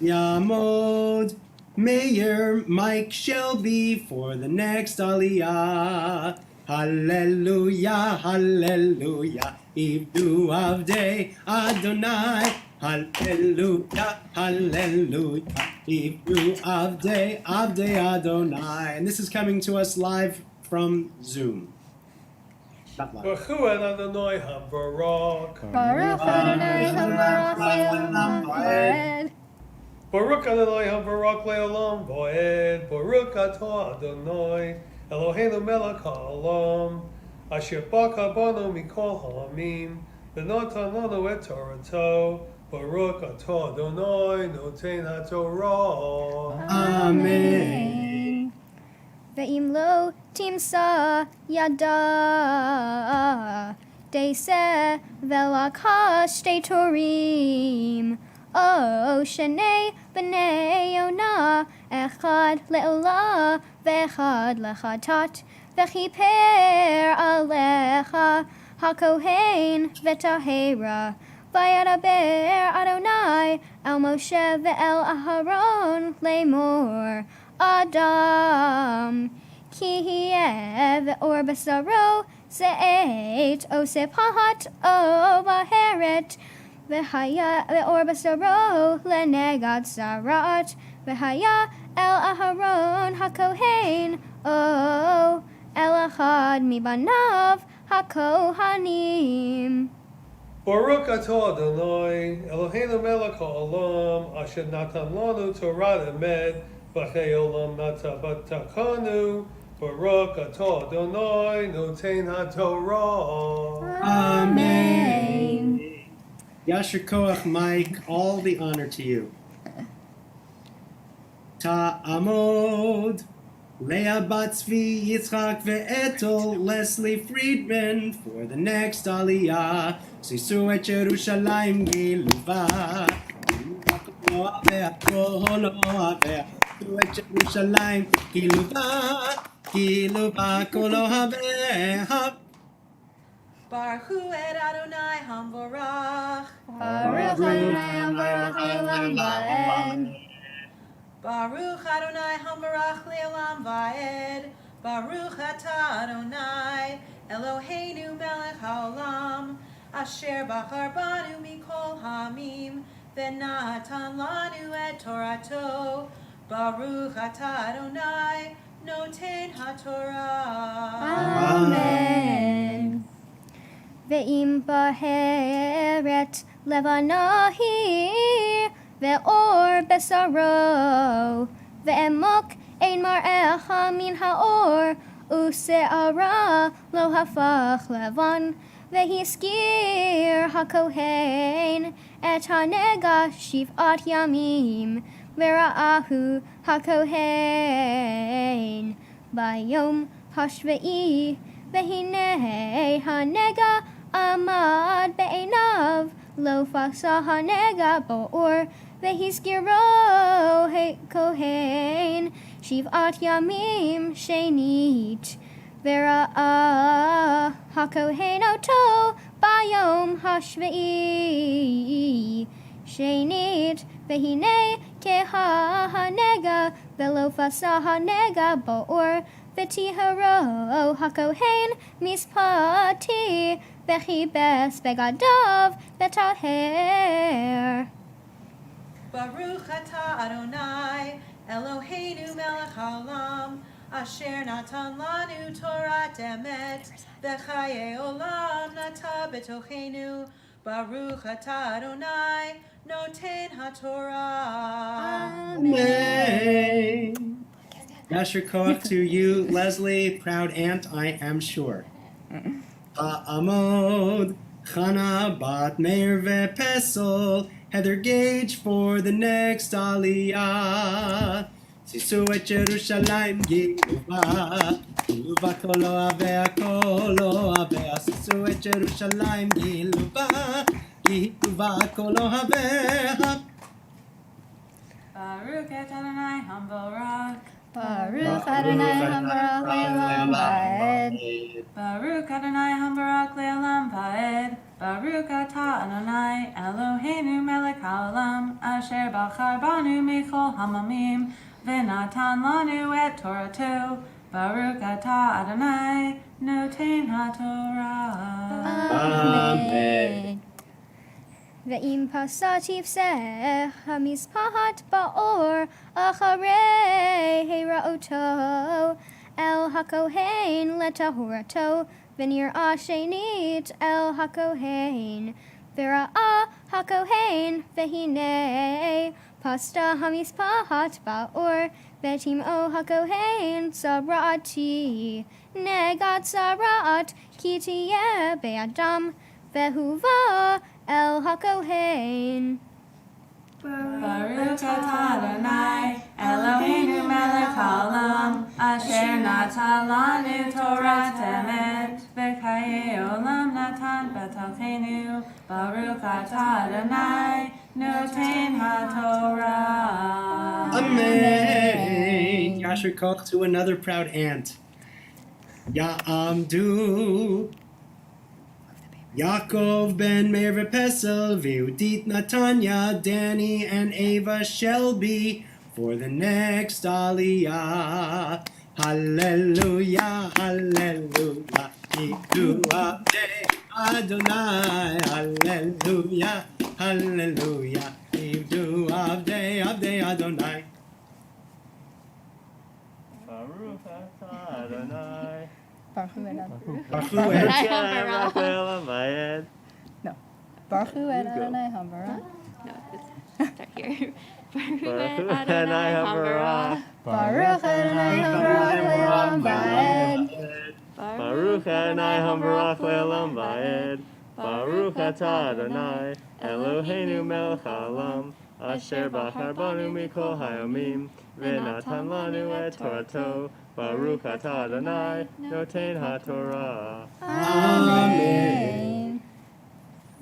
Yamod Mayor Mike Shelby for the next Aliyah. Hallelujah, hallelujah. Ivdu Avdei Adonai. Hallelujah, hallelujah. Ivdu Avdei Adonai. And this is coming to us live from Zoom. Not live. Baruch Adonai Hamvarach. Baruch Adonai Habarach Le'olam Va'ed. Baruch Adonai Hamvarach Le'olam Va'ed. Baruch Atah Adonai Eloheinu melech haolam asher bachar banu mikol ha'amim v'natan lanu et Torato. Baruch Atah Adonai noten haTorah. Amen. Ve'im lo timsa yada deiseh velakash de torim o shenei b'nei yona echad le'olah ve'echad lechatat ve'chiper alecha hakohen v'tahera Vayadaber Adonai El Moshe ve'el Aharon Lemor Adam Ki hieh ve'or basaro Se'et o sepahat o baheret V'haya ve'or basaro lenegad sarat V'haya el Aharon hakohen o el achad mibanav hakohanim. Baruch atah Adonai, Eloheinu melech haolam, asher natan lanu Torah emet, v'chei olam nata b'takanu. Baruch atah Adonai, noten haTorah. Amen. Yasher Koach, Mike, all the honor to you. Ta'amod. Leah Batzvi, Yitzchak ve'etol, Leslie Friedman for the next Aliyah. Sisu et Yerushalayim giluva. Giluva ve'akolo ve'ah. Sisu et Yerushalayim giluva. Giluva kolo ve'ah. Baruch hu et Adonai hamvorach. Baruch Adonai Baruch Olam Vaed. Baruch Adonai hamvarach le'olam va'ed. Baruch atah Adonai Eloheinu melech haolam. Asher bachar banu mikol hamim. V'natan lanu et Torato. Baruch atah Adonai noten haTorah. Amen. Ve'im baheret levanahi ve'or besaro ve'emok ein mar'echa min ha'or u'se'ara lo hafach levan ve'hiskir hakohen et hanega shiv'at yamim ve'ra'ahu hakohen bayom hashve'i ve'hinei hanega amad be'einav lo fasa hanega bo'or ve'hiskiro kohen shiv'at yamim shenit ve'ra'ah hakohen oto bayom hashve'i shenit ve'hinei keha hanega ve'lo fasa hanega bo'or V'tiharo hakohen mispati v'chibes begadav v'taher. Baruch atah Adonai Eloheinu melech haolam. Asher natan lanu Torah emet. V'chaye olam nata betochenu. Baruch atah Adonai noten haTorah. Amen. Yasher Koach to you, Leslie, proud aunt, I am sure. Amod, Chana, Bat Meir ve'Pesol, Heather Gage for the next Aliyah. Sisu et Yerushalayim giluva, giluva kolo avea, Sisu et Yerushalayim giluva, giluva kolo avea. Baruch et Adonai hamvorach. Baruch Adonai hamvarach le'olam vaed. Baruch Adonai hamvarach le'olam vaed. Baruch atah Adonai Eloheinu melech haolam. Asher bachar banu michol hamamim. V'natan lanu et Torato. Baruch atah Adonai noten haTorah. Amen. Ve'im pasativ seh hamizpahat ba'or acharei heira'oto el hakohen letahurato v'nir'ah shenit el hakohen v'ra'ah hakohen ve'hinei pasta hamizpahat ba'or ve'tim'o hakohen sarati negad sarat ki tiyeh be'adam ve'huva El hakohen. Baruch atah Adonai Eloheinu melech haolam. Asher natan lanu Torah emet. V'chaye olam natan b'tochenu. Baruch atah Adonai noten haTorah. Amen. Yasher Koach to another proud aunt. Ya'amdu. Yaakov ben Meir Pesel, Viudit Natanya, Danny and Ava Shelby for the next Aliyah. Hallelujah, hallelujah, Iku Abdei Adonai, hallelujah, hallelujah, Iku Abdei Adonai. Baruch atah Adonai. Baruch Hu et Baruch No. Baruch Hu et Adonai Hambara. No, it's start here. Baruch Adonai Habarah. Baruch Adonai Hambara Le'olam Va'ed. Baruch Adonai Habarach Le'olam Va'ed. Baruch atah Adonai Eloheinu melech haolam asher bachar banu mikol hayomim v'natan lanu et Torato. Baruch atah Adonai noten haTorah. Amen.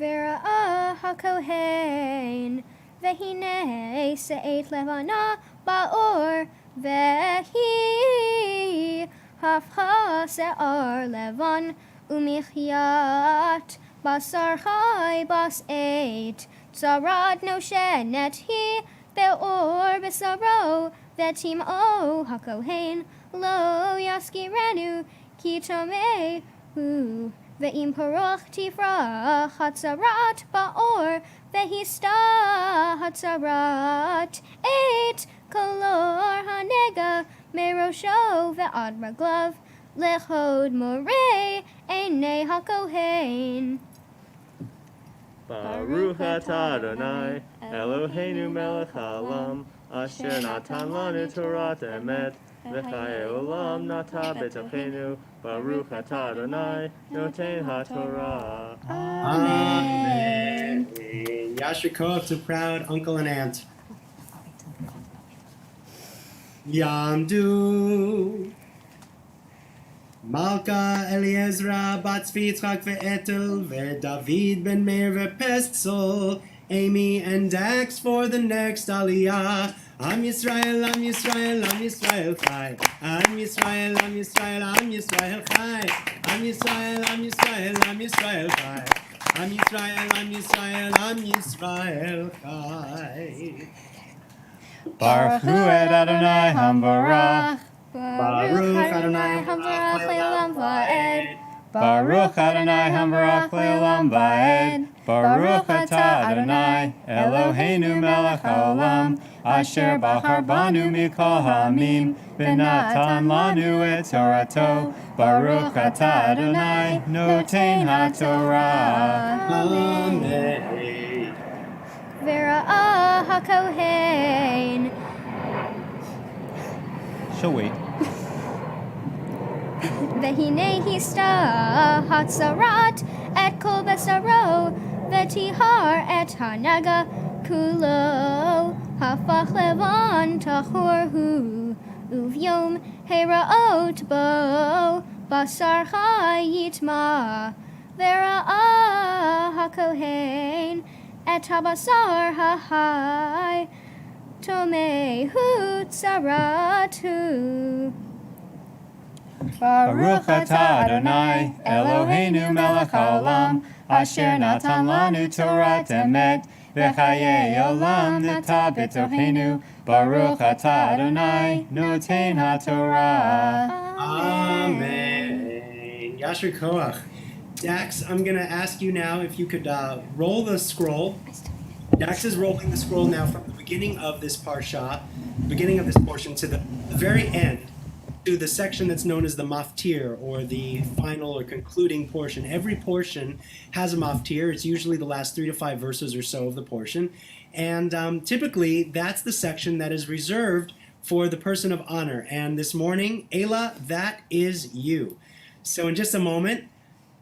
Vera'ah hakohen, vehine se'et levana ba'or, vehi hafcha se'ar levan, umichyat basar chai bas eight, tzarad noshenet hi, be'or besaro, vetim o hakohen, lo yaskirenu ki tomehu, ve'im paroch tifrach hatzarat ba'or, ve'hista hatzarat eight, kolor hanega merosho ve'ad raglav, lechod morei einei hakohen. Baruch atah Adonai Eloheinu melech haolam asher natan lanu Torat emet v'chayei olam nata b'tochenu. Baruch atah Adonai noten haTorah. Amen. Yasher Koach to proud uncle and aunt. Yamdu Malka Eliezra bat Tzvi Yitzchak ve'etel ve'David ben Meir ve'Pesel, Amy and Dax for the next Aliyah. Am Yisrael, Am Yisrael, Am Yisrael Chai. Am Yisrael, Am Yisrael, Am Yisrael Chai. Am Yisrael, Am Yisrael, Am Yisrael Chai. Am Yisrael, Am Yisrael, Am Yisrael Chai. Baruch Hu et Adonai Hambarach. Baruch Adonai Hambarach Le'olam Va'ed. Baruch Adonai Hambarach Le'olam Va'ed. Baruch atah Adonai Eloheinu melech haolam asher bachar banu mikol ha'amim v'natan lanu et Torato. Baruch atah Adonai noten haTorah. Amen. Vera'ah hakohen, She'll wait. vehine hista hatzarat et kol besaro, vetihar et hanaga kulo, hafach levan tahor hu, uvyom heraot bo, basar chayitma. Vera'ah hakohen, et habasar hahai, tomehu tzaratu. Baruch atah Adonai Eloheinu melech haolam asher natan lanu Torat emet v'chayei olam nata b'tochenu. Baruch atah Adonai noten haTorah. Amen. Yasher Koach. Dax, I'm going to ask you now if you could roll the scroll. Dax is rolling the scroll now from the beginning of this parsha, beginning of this portion, to the very end, to the section that's known as the maftir, or the final or concluding portion. Every portion has a maftir. It's usually the last 3 to 5 verses or so of the portion. And typically, that's the section that is reserved for the person of honor. And this morning, Ayla, that is you. So in just a moment,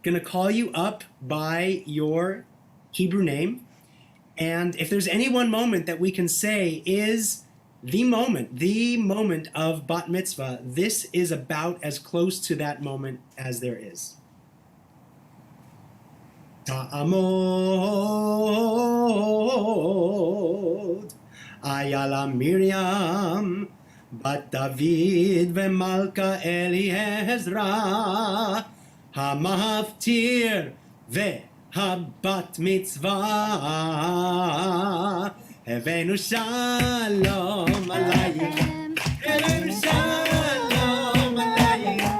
going to call you up by your Hebrew name. And if there's any one moment that we can say is the moment of bat mitzvah, this is about as close to that moment as there is. Ta'amod Ayla Miriam bat David ve'Malka Eliezra hamaftir הבת מצווה, הבאנו שלום עלייך, הבאנו שלום עלייך,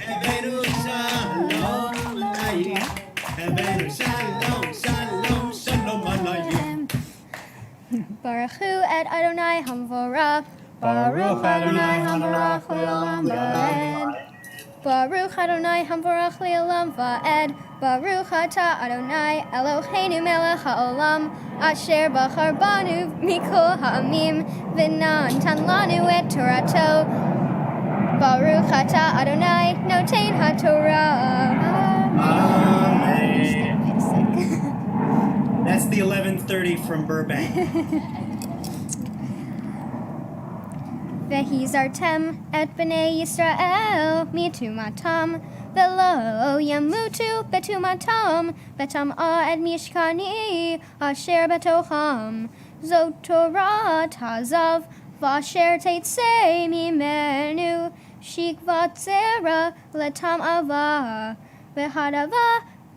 הבאנו שלום עלייך, הבאנו שלום, שלום, שלום עלייך. Baruch Hu et Adonai Hamvorah. Baruch Adonai Hamvorach Le'olam Va'ed. Baruch Adonai Hamvorach Le'olam Va'ed. Baruch Atah Adonai Eloheinu Melech HaOlam Asher Bachar Banu Mikol Ha'amim V'natan Lanu et Torato. Baruch Atah Adonai Noten HaTorah. Amen. That's the 11:30 from Burbank. Vehizartem et bnei Yisrael mitumatam velo yamutu betumatam betam'a et mishkani asher betocham zot Torah tazav v'asher teitzei mimenu shikvat zera letam ava v'hadava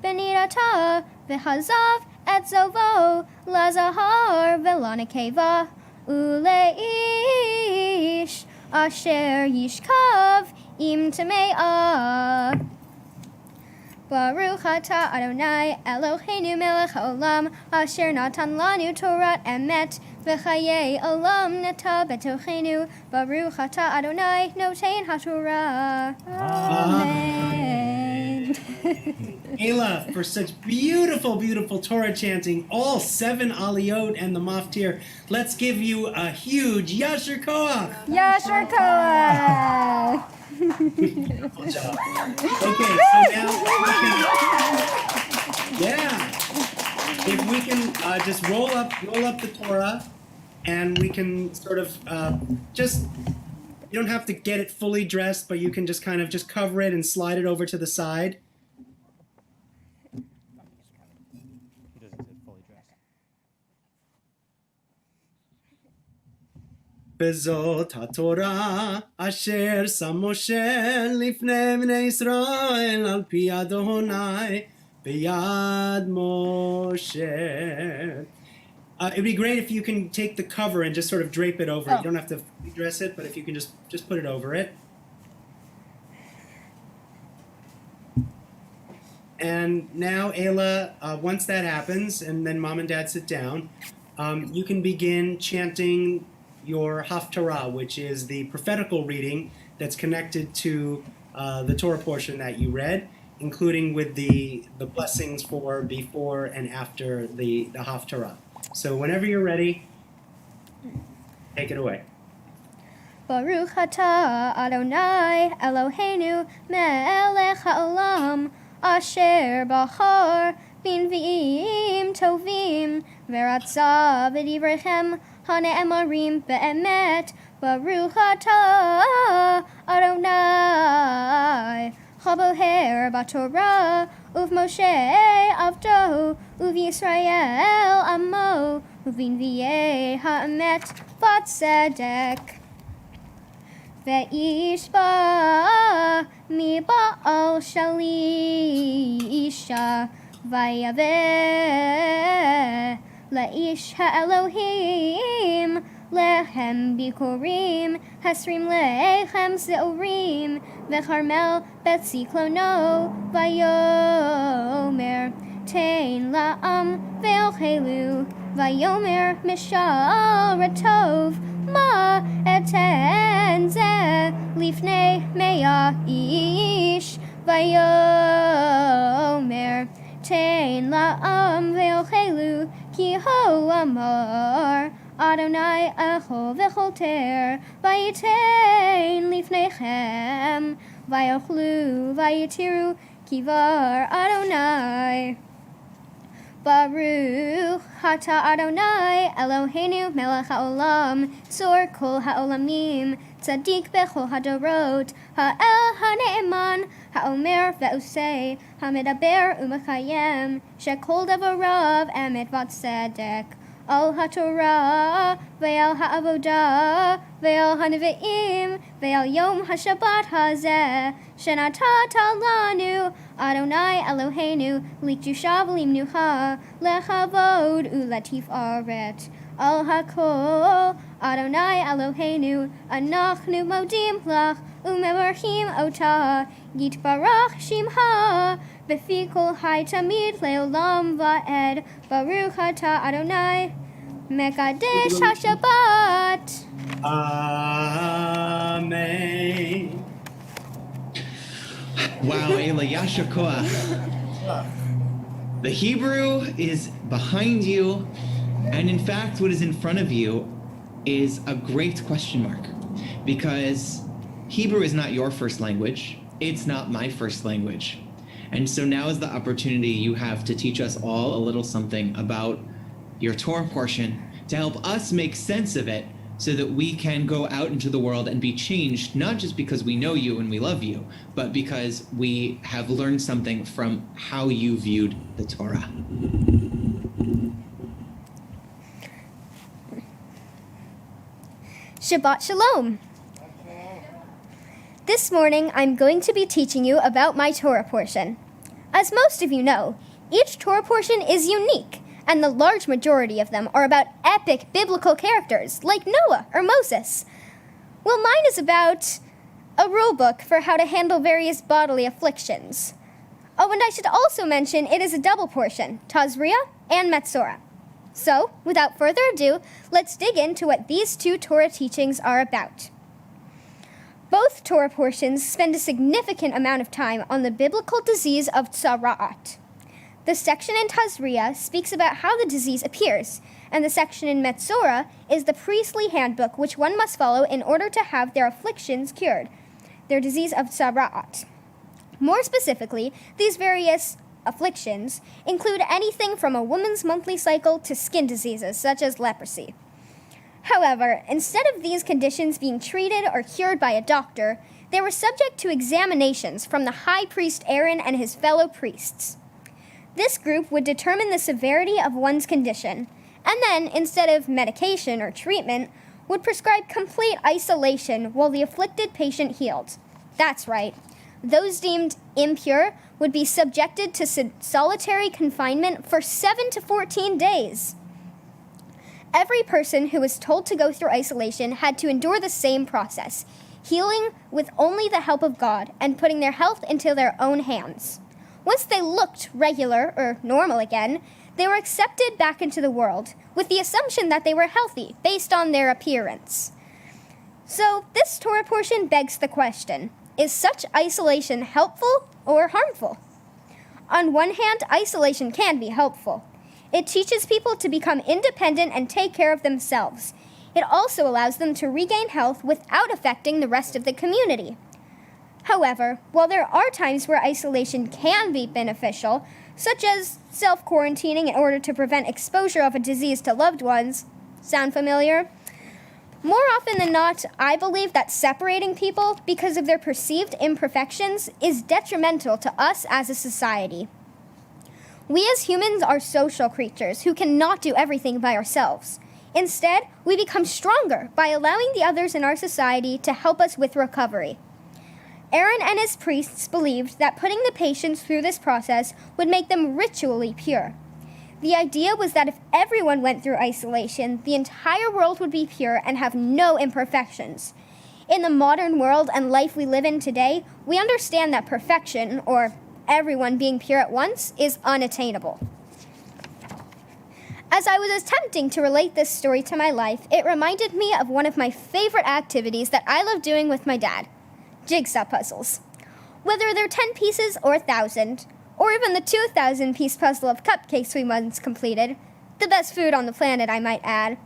benirata v'hazav et zovo lazahar v'lanekeva Uleish asher yishkav im tame'ah. Baruch atah Adonai Eloheinu melech haolam asher natan lanu Torah emet v'chayei olam nata betochenu. Baruch atah Adonai noten haTorah. Amen. Ayla, for such beautiful, beautiful Torah chanting, all 7 aliyot and the maftir. Let's give you a huge Yasher Koach. Yasher Koach. Beautiful job. Okay, so now if we can just roll up the Torah, and we can sort of just, you don't have to get it fully dressed, but you can just kind of just cover it and slide it over to the side. Bezot HaTorah asher sam Moshe lifnei bnei Yisrael al pi Adonai b'yad Moshe. It'd be great if you can take the cover and just sort of drape it over it. You don't have to dress it, but if you can just put it over it. And now, Ayla, once that happens, and then Mom and Dad sit down, you can begin chanting your Haftarah, which is the prophetical reading that's connected to the Torah portion that you read, including with the blessings for before and after the Haftarah. So whenever you're ready, take it away. Baruch atah Adonai Eloheinu melech haolam asher bachar b'nvi'im tovim v'ratza v'divrechem hane'emarim be'emet. Baruch atah Adonai chaboher b'Torah uv'Moshe avdo uv'Yisrael amo uv'nvi'ei ha'emet v'tzedek. Ve'ishba mi ba'al shalisha vayaveh la'ish ha'elohim lehem bikurim hasrim lechem ze'orim v'charmel betziklono vayomer tein la'am ve'ochelu vayomer mishal ratov ma eten ze lifnei mea ish vayomer tein la'am ve'ochelu ki ho amar Adonai echo v'cholter vayitein lifneichem vayochlu vayitiru kivar Adonai. Baruch atah Adonai Eloheinu melech haolam tzor kol haolamim tzadik bechol hadorot ha'el ha'ne'eman ha'omer ve'osei ha'medaber u'mechayem shekol devarav emet v'tzedek al haTorah, ve'al ha'avodah, ve'al ha'nevi'im, ve'al yom ha'shabbat hazeh, shenatat lanu, Adonai Eloheinu, likdusha v'limnucha, lechavod u'latif aret. Al hakol, Adonai Eloheinu, anachnu modim lach, u'mevarchim otah, yitbarach shimcha, befi kol hai tamid le'olam va'ed, baruch atah Adonai, mekadesh ha'shabbat. Amen. Wow, Ayla, Yasher Koach. The Hebrew is behind you, and in fact, what is in front of you is a great question mark, because Hebrew is not your first language. It's not my first language. And so now is the opportunity you have to teach us all a little something about your Torah portion to help us make sense of it, so that we can go out into the world and be changed, not just because we know you and we love you, but because we have learned something from how you viewed the Torah. Shabbat Shalom. This morning, I'm going to be teaching you about my Torah portion. As most of you know, each Torah portion is unique, and the large majority of them are about epic biblical characters like Noah or Moses. Well, mine is about a rule book for how to handle various bodily afflictions. Oh, and I should also mention it is a double portion, Tazria and Metzora. So, without further ado, let's dig into what these two Torah teachings are about. Both Torah portions spend a significant amount of time on the biblical disease of tzara'at. The section in Tazria speaks about how the disease appears, and the section in Metzora is the priestly handbook which one must follow in order to have their afflictions cured, their disease of tzara'at. More specifically, these various afflictions include anything from a woman's monthly cycle to skin diseases such as leprosy. However, instead of these conditions being treated or cured by a doctor, they were subject to examinations from the high priest Aaron and his fellow priests. This group would determine the severity of one's condition, and then, instead of medication or treatment, would prescribe complete isolation while the afflicted patient healed. That's right. Those deemed impure would be subjected to solitary confinement for 7 to 14 days. Every person who was told to go through isolation had to endure the same process, healing with only the help of God and putting their health into their own hands. Once they looked regular or normal again, they were accepted back into the world with the assumption that they were healthy based on their appearance. So this Torah portion begs the question, is such isolation helpful or harmful? On one hand, isolation can be helpful. It teaches people to become independent and take care of themselves. It also allows them to regain health without affecting the rest of the community. However, while there are times where isolation can be beneficial, such as self-quarantining in order to prevent exposure of a disease to loved ones, sound familiar? More often than not, I believe that separating people because of their perceived imperfections is detrimental to us as a society. We as humans are social creatures who cannot do everything by ourselves. Instead, we become stronger by allowing the others in our society to help us with recovery. Aaron and his priests believed that putting the patients through this process would make them ritually pure. The idea was that if everyone went through isolation, the entire world would be pure and have no imperfections. In the modern world and life we live in today, we understand that perfection, or everyone being pure at once, is unattainable. As I was attempting to relate this story to my life, it reminded me of one of my favorite activities that I love doing with my dad. Jigsaw puzzles. Whether they're 10 pieces or 1,000, or even the 2,000-piece puzzle of cupcakes we once completed, the best food on the planet, I might add,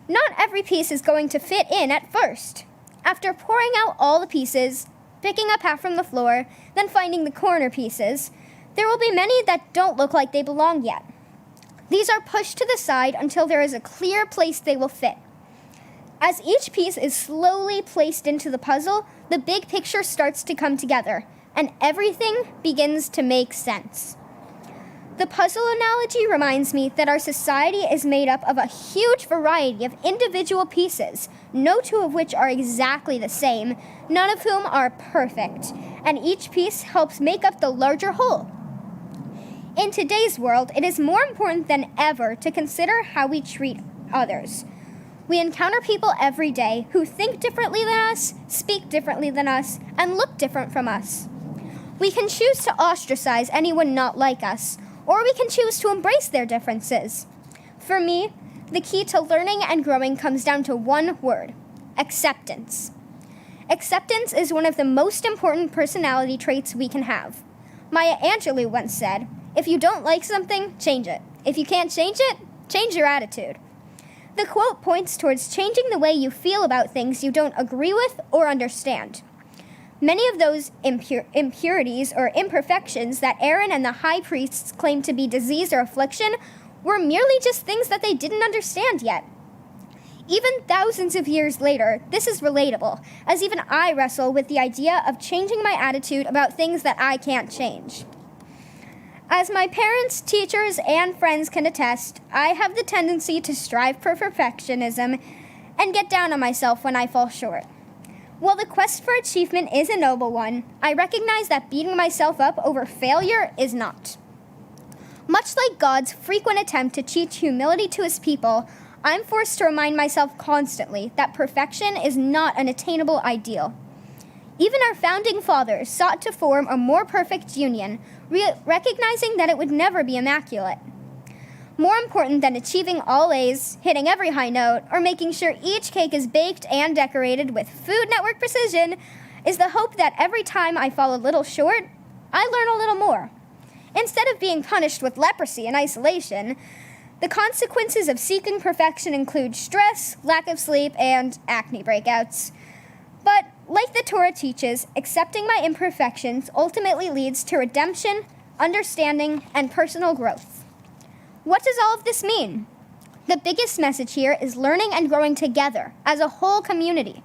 not every piece is going to fit in at first. After pouring out all the pieces, picking up half from the floor, then finding the corner pieces, there will be many that don't look like they belong yet. These are pushed to the side until there is a clear place they will fit. As each piece is slowly placed into the puzzle, the big picture starts to come together, and everything begins to make sense. The puzzle analogy reminds me that our society is made up of a huge variety of individual pieces, no two of which are exactly the same, none of whom are perfect, and each piece helps make up the larger whole. In today's world, it is more important than ever to consider how we treat others. We encounter people every day who think differently than us, speak differently than us, and look different from us. We can choose to ostracize anyone not like us, or we can choose to embrace their differences. For me, the key to learning and growing comes down to one word: acceptance. Acceptance is one of the most important personality traits we can have. Maya Angelou once said, "If you don't like something, change it. If you can't change it, change your attitude." The quote points towards changing the way you feel about things you don't agree with or understand. Many of those impurities or imperfections that Aaron and the high priests claimed to be disease or affliction were merely just things that they didn't understand yet. Even thousands of years later, this is relatable, as even I wrestle with the idea of changing my attitude about things that I can't change. As my parents, teachers, and friends can attest, I have the tendency to strive for perfectionism and get down on myself when I fall short. While the quest for achievement is a noble one, I recognize that beating myself up over failure is not. Much like God's frequent attempt to teach humility to his people, I'm forced to remind myself constantly that perfection is not an attainable ideal. Even our founding fathers sought to form a more perfect union, recognizing that it would never be immaculate. More important than achieving all A's, hitting every high note, or making sure each cake is baked and decorated with Food Network precision is the hope that every time I fall a little short, I learn a little more. Instead of being punished with leprosy and isolation, the consequences of seeking perfection include stress, lack of sleep, and acne breakouts. But, like the Torah teaches, accepting my imperfections ultimately leads to redemption, understanding, and personal growth. What does all of this mean? The biggest message here is learning and growing together as a whole community.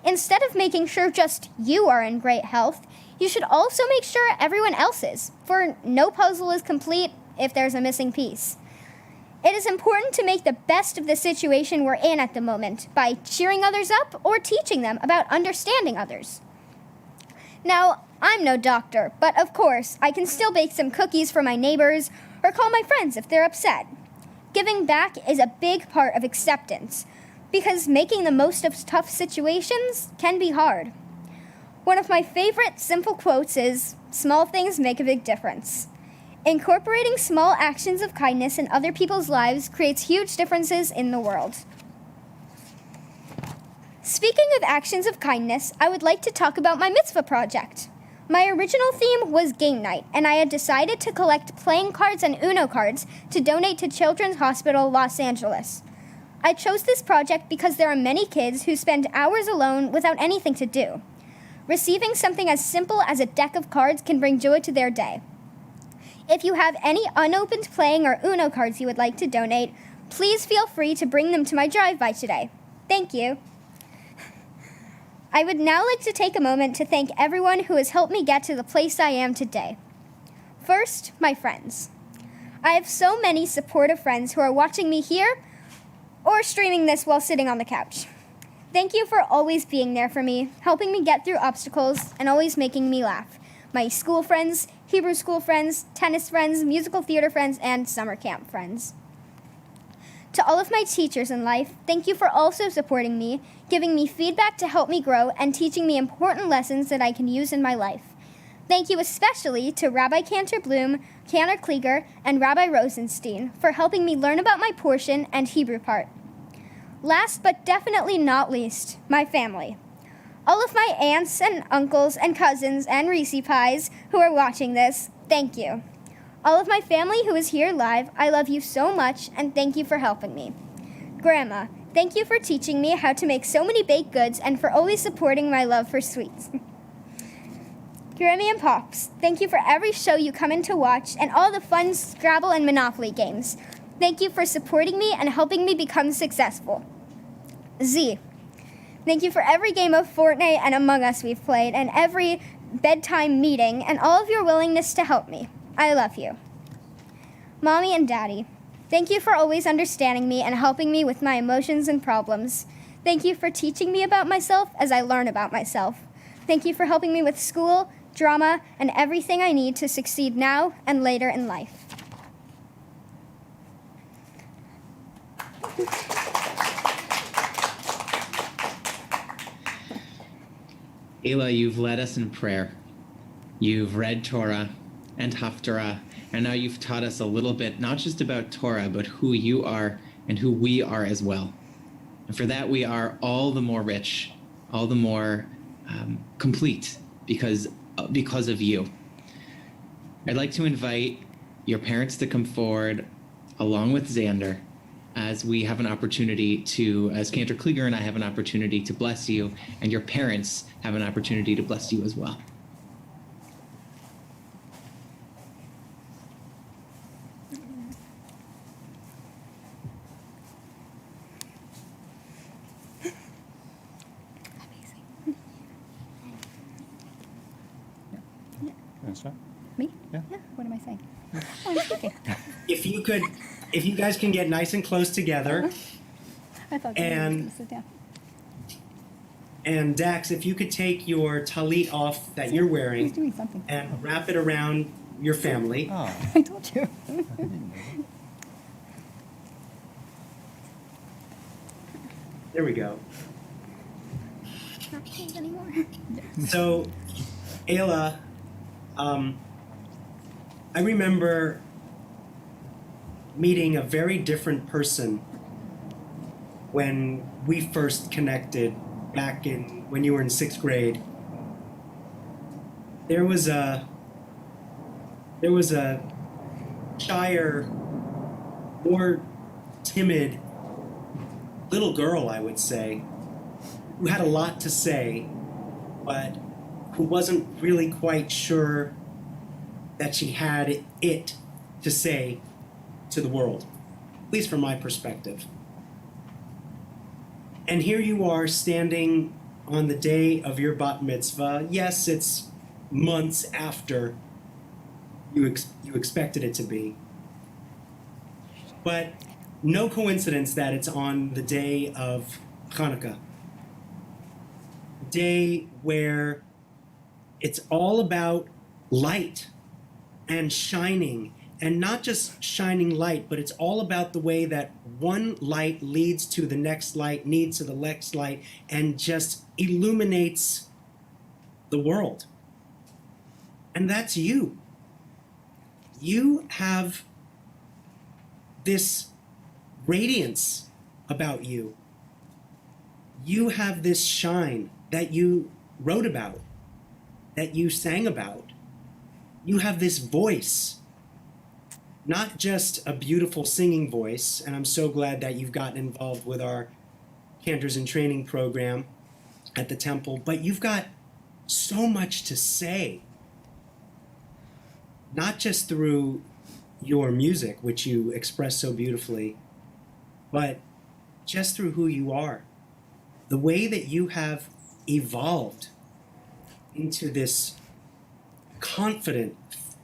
Instead of making sure just you are in great health, you should also make sure everyone else is, for no puzzle is complete if there's a missing piece. It is important to make the best of the situation we're in at the moment by cheering others up or teaching them about understanding others. Now, I'm no doctor, but of course, I can still bake some cookies for my neighbors or call my friends if they're upset. Giving back is a big part of acceptance, because making the most of tough situations can be hard. One of my favorite simple quotes is, "Small things make a big difference." Incorporating small actions of kindness in other people's lives creates huge differences in the world. Speaking of actions of kindness, I would like to talk about my Mitzvah project. My original theme was game night, and I had decided to collect playing cards and Uno cards to donate to Children's Hospital Los Angeles. I chose this project because there are many kids who spend hours alone without anything to do. Receiving something as simple as a deck of cards can bring joy to their day. If you have any unopened playing or Uno cards you would like to donate, please feel free to bring them to my drive-by today. Thank you. I would now like to take a moment to thank everyone who has helped me get to the place I am today. First, my friends. I have so many supportive friends who are watching me here or streaming this while sitting on the couch. Thank you for always being there for me, helping me get through obstacles, and always making me laugh. My school friends, Hebrew school friends, tennis friends, musical theater friends, and summer camp friends. To all of my teachers in life, thank you for also supporting me, giving me feedback to help me grow, and teaching me important lessons that I can use in my life. Thank you especially to Rabbi Cantor Bloom, Cantor Klieger, and Rabbi Rosenstein for helping me learn about my portion and Hebrew part. Last but definitely not least, my family. All of my aunts and uncles and cousins and Reese Pies who are watching this, thank you. All of my family who is here live, I love you so much, and thank you for helping me. Grandma, thank you for teaching me how to make so many baked goods and for always supporting my love for sweets. Grammy and Pops, thank you for every show you come in to watch and all the fun Scrabble and Monopoly games. Thank you for supporting me and helping me become successful. Z, thank you for every game of Fortnite and Among Us we've played and every bedtime meeting and all of your willingness to help me. I love you. Mommy and Daddy, thank you for always understanding me and helping me with my emotions and problems. Thank you for teaching me about myself as I learn about myself. Thank you for helping me with school, drama, and everything I need to succeed now and later in life. Ayla, you've led us in prayer. You've read Torah and Haftarah, and now you've taught us a little bit, not just about Torah, but who you are and who we are as well. And for that, we are all the more rich, all the more complete because of you. I'd like to invite your parents to come forward along with Xander as we have an opportunity to, as Cantor Klieger and I have an opportunity to bless you, and your parents have an opportunity to bless you as well. Me? Yeah. What am I saying? Oh, I'm speaking. If you guys can get nice and close together. I thought you were going to sit down. And Dax, if you could take your talit off that you're He's wearing doing something. and wrap it around your family. Oh, I told you. There we go. Not paying anymore. So, Ayla, I remember meeting a very different person when we first connected back when you were in 6th grade. There was a shyer, more timid little girl, I would say, who had a lot to say, but who wasn't really quite sure that she had it to say to the world, at least from my perspective. And here you are standing on the day of your bat mitzvah. Yes, it's months after you expected it to be. But no coincidence that it's on the day of Hanukkah. A day where it's all about light and shining, and not just shining light, but it's all about the way that one light leads to the next light, leads to the next light, and just illuminates the world. And that's you. You have this radiance about you. You have this shine that you wrote about, that you sang about. You have this voice, not just a beautiful singing voice, and I'm so glad that you've gotten involved with our Cantors in Training program at the Temple, but you've got so much to say, not just through your music, which you express so beautifully, but just through who you are. The way that you have evolved into this confident,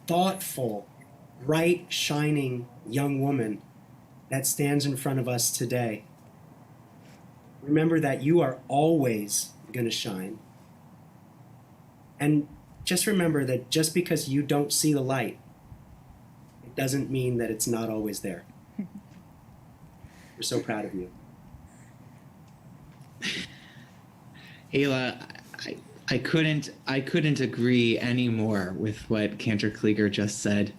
thoughtful, bright, shining young woman that stands in front of us today. Remember that you are always going to shine. And just remember that just because you don't see the light, it doesn't mean that it's not always there. We're so proud of you. Ayla, I couldn't agree any more with what Cantor Klieger just said.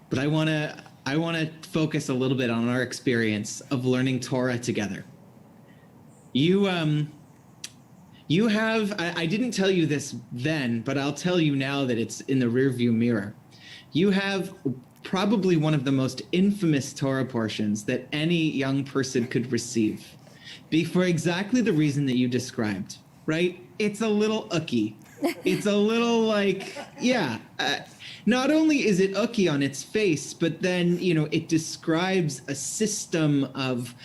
But I want to focus a little bit on our experience of learning Torah together. You have, I didn't tell you this then, but I'll tell you now that it's in the rearview mirror. You have probably one of the most infamous Torah portions that any young person could receive, for exactly the reason that you described, right? It's a little ucky. It's a little like, yeah. Not only is it ucky on its face, but then, it describes a system of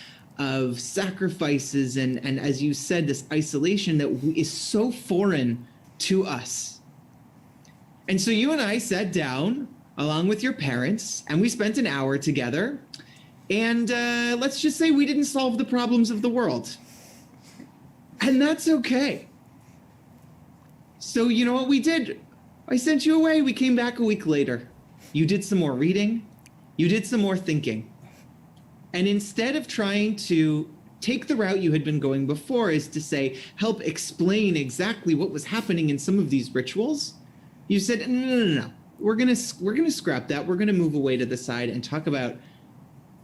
sacrifices and as you said, this isolation that is so foreign to us. And so you and I sat down along with your parents, and we spent an hour together. And let's just say we didn't solve the problems of the world. And that's okay. So you know what we did? I sent you away. We came back a week later. You did some more reading. You did some more thinking. And instead of trying to take the route you had been going before, is to say, help explain exactly what was happening in some of these rituals, you said, no. We're gonna scrap that. We're gonna move away to the side and talk about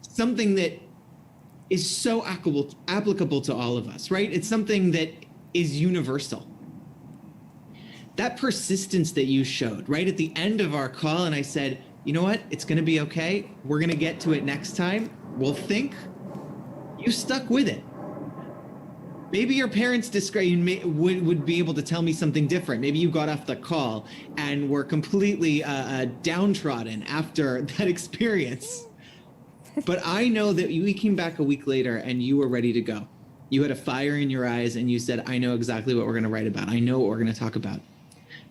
something that is so applicable to all of us, right? It's something that is universal. That persistence that you showed right at the end of our call, and I said, you know what? It's going to be okay. We're going to get to it next time. We'll think. You stuck with it. Maybe your parents would be able to tell me something different. Maybe you got off the call and were completely downtrodden after that experience. But I know that we came back a week later and you were ready to go. You had a fire in your eyes and you said, I know exactly what we're going to write about. I know what we're going to talk about.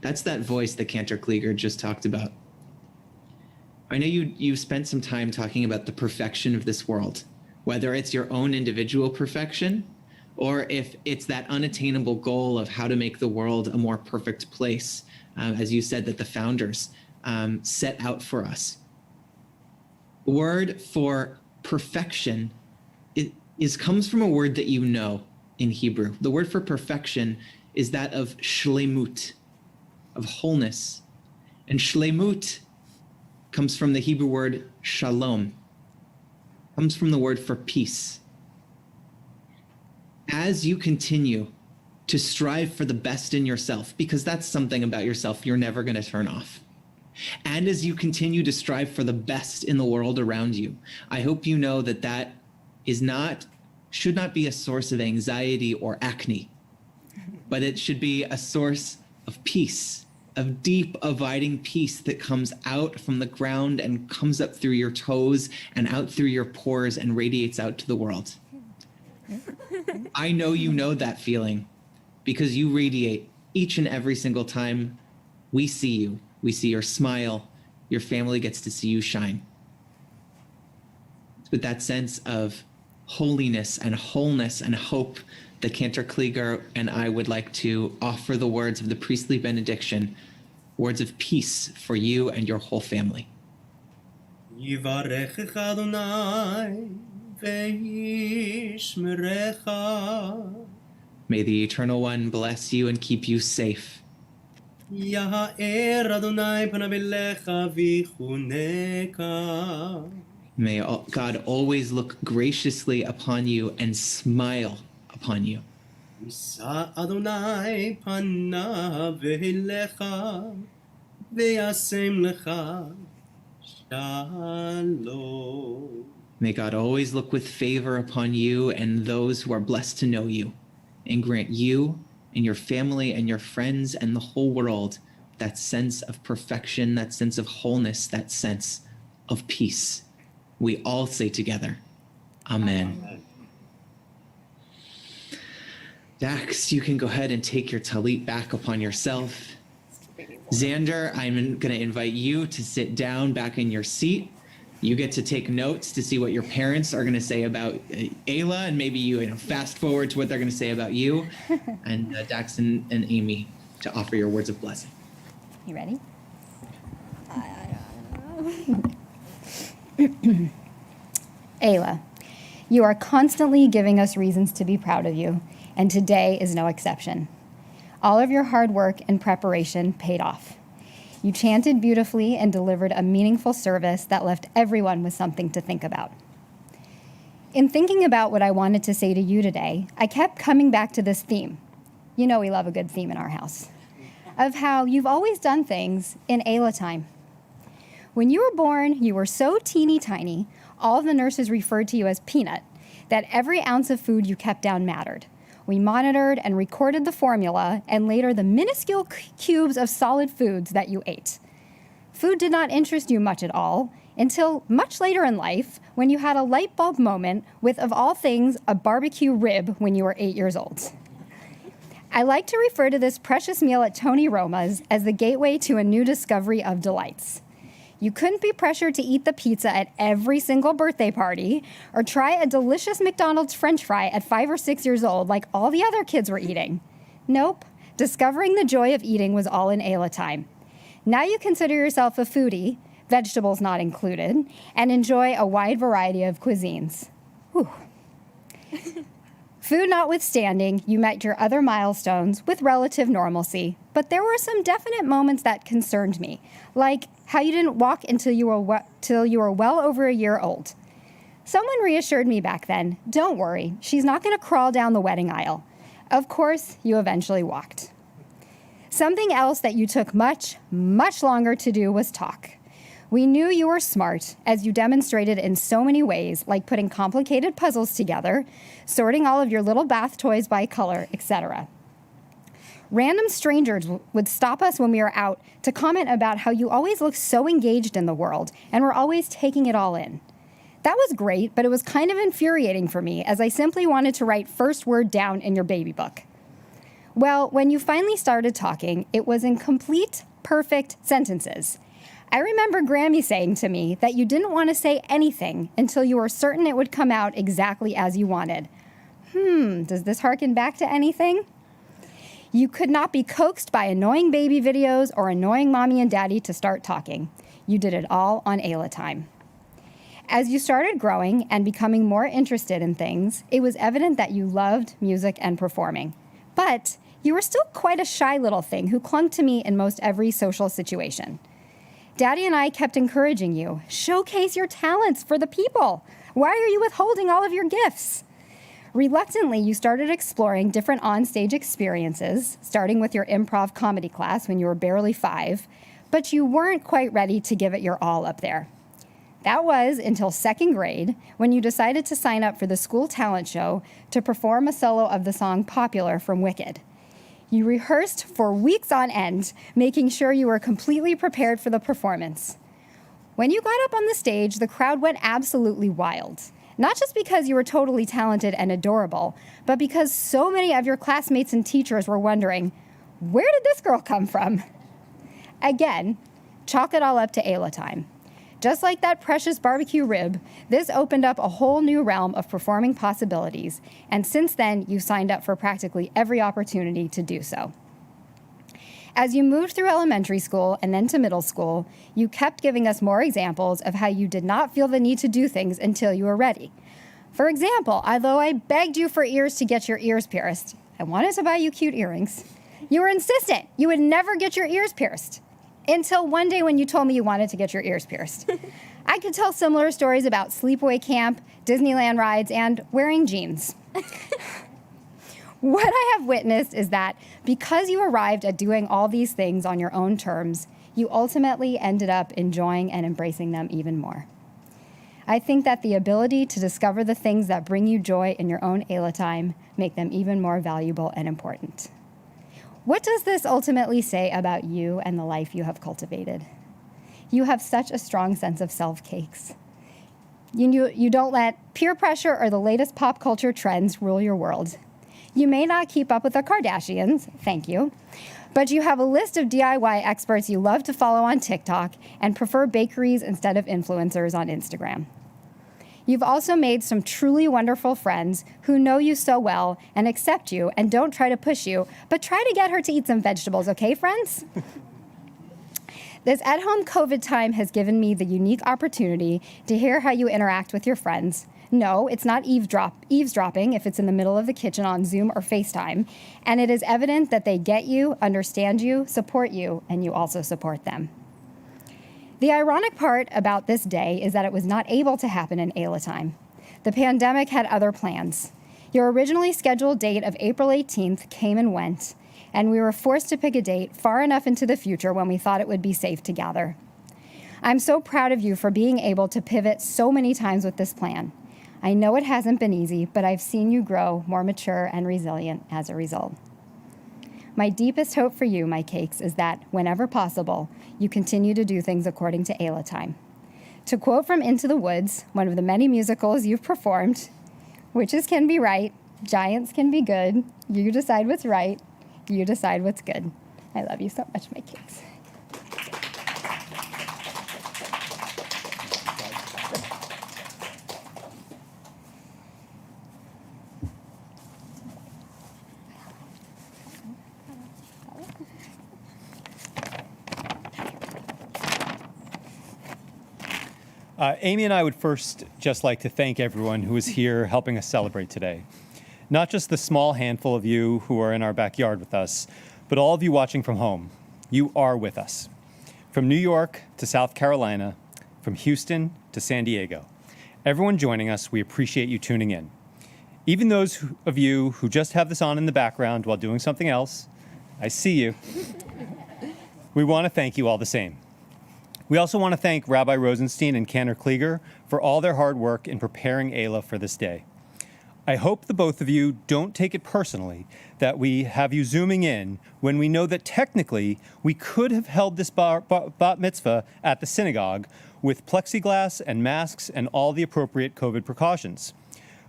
That's that voice that Cantor Klieger just talked about. I know you spent some time talking about the perfection of this world, whether it's your own individual perfection or if it's that unattainable goal of how to make the world a more perfect place, as you said, that the founders set out for us. The word for perfection comes from a word that you know in Hebrew. The word for perfection is that of shlemut, of wholeness. And shlemut comes from the Hebrew word shalom, comes from the word for peace. As you continue to strive for the best in yourself, because that's something about yourself you're never going to turn off, and as you continue to strive for the best in the world around you, I hope you know that should not be a source of anxiety or acne, but it should be a source of peace, of deep, abiding peace that comes out from the ground and comes up through your toes and out through your pores and radiates out to the world. I know you know that feeling because you radiate each and every single time we see you. We see your smile. Your family gets to see you shine. It's with that sense of holiness and wholeness and hope that Cantor Klieger and I would like to offer the words of the priestly benediction, words of peace for you and your whole family. Yivarechecha Adonai ve'yishmerecha. May the Eternal One bless you and keep you safe. Ya'er Adonai panav elecha v'chuneka. May God always look graciously upon you and smile upon you. Yisa Adonai panav elecha ve'yasem lecha shalom. May God always look with favor upon you and those who are blessed to know you, and grant you and your family and your friends and the whole world that sense of perfection, that sense of wholeness, that sense of peace. We all say together, Amen. Amen. Dax, you can go ahead and take your talit back upon yourself. Xander, I'm going to invite you to sit down back in your seat. You get to take notes to see what your parents are going to say about Ayla, and maybe you fast forward to what they're going to say about you, and Dax and Amy to offer your words of blessing. You ready? Ayla, you are constantly giving us reasons to be proud of you, and today is no exception. All of your hard work and preparation paid off. You chanted beautifully and delivered a meaningful service that left everyone with something to think about. In thinking about what I wanted to say to you today, I kept coming back to this theme. You know we love a good theme in our house. Of how you've always done things in Ayla time. When you were born, you were so teeny tiny, all of the nurses referred to you as Peanut, that every ounce of food you kept down mattered. We monitored and recorded the formula and later the minuscule cubes of solid foods that you ate. Food did not interest you much at all until much later in life when you had a light bulb moment with, of all things, a barbecue rib when you were 8 years old. I like to refer to this precious meal at Tony Roma's as the gateway to a new discovery of delights. You couldn't be pressured to eat the pizza at every single birthday party or try a delicious McDonald's French fry at 5 or 6 years old like all the other kids were eating. Nope. Discovering the joy of eating was all in Ayla time. Now you consider yourself a foodie, vegetables not included, and enjoy a wide variety of cuisines. Whew. Food notwithstanding, you met your other milestones with relative normalcy, but there were some definite moments that concerned me, like how you didn't walk until you were well over a year old. Someone reassured me back then, don't worry, she's not going to crawl down the wedding aisle. Of course, you eventually walked. Something else that you took much, much longer to do was talk. We knew you were smart, as you demonstrated in so many ways, like putting complicated puzzles together, sorting all of your little bath toys by color, etc. Random strangers would stop us when we were out to comment about how you always looked so engaged in the world and were always taking it all in. That was great, but it was kind of infuriating for me, as I simply wanted to write first word down in your baby book. Well, when you finally started talking, it was in complete, perfect sentences. I remember Grammy saying to me that you didn't want to say anything until you were certain it would come out exactly as you wanted. Does this harken back to anything? You could not be coaxed by annoying baby videos or annoying mommy and daddy to start talking. You did it all on Ayla time. As you started growing and becoming more interested in things, it was evident that you loved music and performing. But you were still quite a shy little thing who clung to me in most every social situation. Daddy and I kept encouraging you, showcase your talents for the people. Why are you withholding all of your gifts? Reluctantly, you started exploring different onstage experiences, starting with your improv comedy class when you were barely 5, but you weren't quite ready to give it your all up there. That was until 2nd grade, when you decided to sign up for the school talent show to perform a solo of the song Popular from Wicked. You rehearsed for weeks on end, making sure you were completely prepared for the performance. When you got up on the stage, the crowd went absolutely wild. Not just because you were totally talented and adorable, but because so many of your classmates and teachers were wondering, where did this girl come from? Again, chalk it all up to Ayla time. Just like that precious barbecue rib, this opened up a whole new realm of performing possibilities, and since then, you've signed up for practically every opportunity to do so. As you moved through elementary school and then to middle school, you kept giving us more examples of how you did not feel the need to do things until you were ready. For example, although I begged you for ears to get your ears pierced, I wanted to buy you cute earrings. You were insistent you would never get your ears pierced. Until one day when you told me you wanted to get your ears pierced. I could tell similar stories about sleepaway camp, Disneyland rides, and wearing jeans. What I have witnessed is that because you arrived at doing all these things on your own terms, you ultimately ended up enjoying and embracing them even more. I think that the ability to discover the things that bring you joy in your own Ayla time make them even more valuable and important. What does this ultimately say about you and the life you have cultivated? You have such a strong sense of self, Cakes. You don't let peer pressure or the latest pop culture trends rule your world. You may not keep up with the Kardashians, thank you, but you have a list of DIY experts you love to follow on TikTok and prefer bakeries instead of influencers on Instagram. You've also made some truly wonderful friends who know you so well and accept you and don't try to push you, but try to get her to eat some vegetables, okay, friends? This at-home COVID time has given me the unique opportunity to hear how you interact with your friends. No, it's not eavesdropping if it's in the middle of the kitchen on Zoom or FaceTime, and it is evident that they get you, understand you, support you, and you also support them. The ironic part about this day is that it was not able to happen in Ayla time. The pandemic had other plans. Your originally scheduled date of April 18th came and went, and we were forced to pick a date far enough into the future when we thought it would be safe to gather. I'm so proud of you for being able to pivot so many times with this plan. I know it hasn't been easy, but I've seen you grow more mature and resilient as a result. My deepest hope for you, my Cakes, is that, whenever possible, you continue to do things according to Ayla time. To quote from Into the Woods, one of the many musicals you've performed, witches can be right, giants can be good, you decide what's right, you decide what's good. I love you so much, my Cakes. Amy and I would first just like to thank everyone who is here helping us celebrate today. Not just the small handful of you who are in our backyard with us, but all of you watching from home. You are with us. From New York to South Carolina, from Houston to San Diego. Everyone joining us, we appreciate you tuning in. Even those of you who just have this on in the background while doing something else, I see you. We want to thank you all the same. We also want to thank Rabbi Rosenstein and Cantor Klieger for all their hard work in preparing Ayla for this day. I hope the both of you don't take it personally that we have you zooming in when we know that technically we could have held this bat mitzvah at the synagogue with plexiglass and masks and all the appropriate COVID precautions.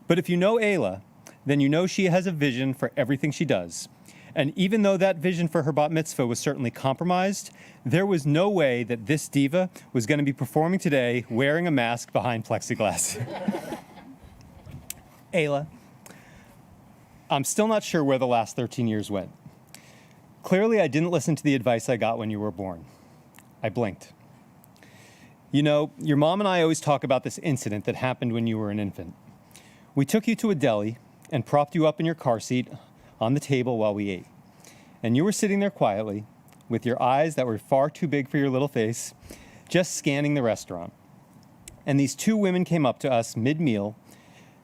But if you know Ayla, then you know she has a vision for everything she does. And even though that vision for her bat mitzvah was certainly compromised, there was no way that this diva was going to be performing today wearing a mask behind plexiglass. Ayla, I'm still not sure where the last 13 years went. Clearly, I didn't listen to the advice I got when you were born. I blinked. You know, your mom and I always talk about this incident that happened when you were an infant. We took you to a deli and propped you up in your car seat on the table while we ate. And you were sitting there quietly, with your eyes that were far too big for your little face, just scanning the restaurant. And these two women came up to us mid-meal,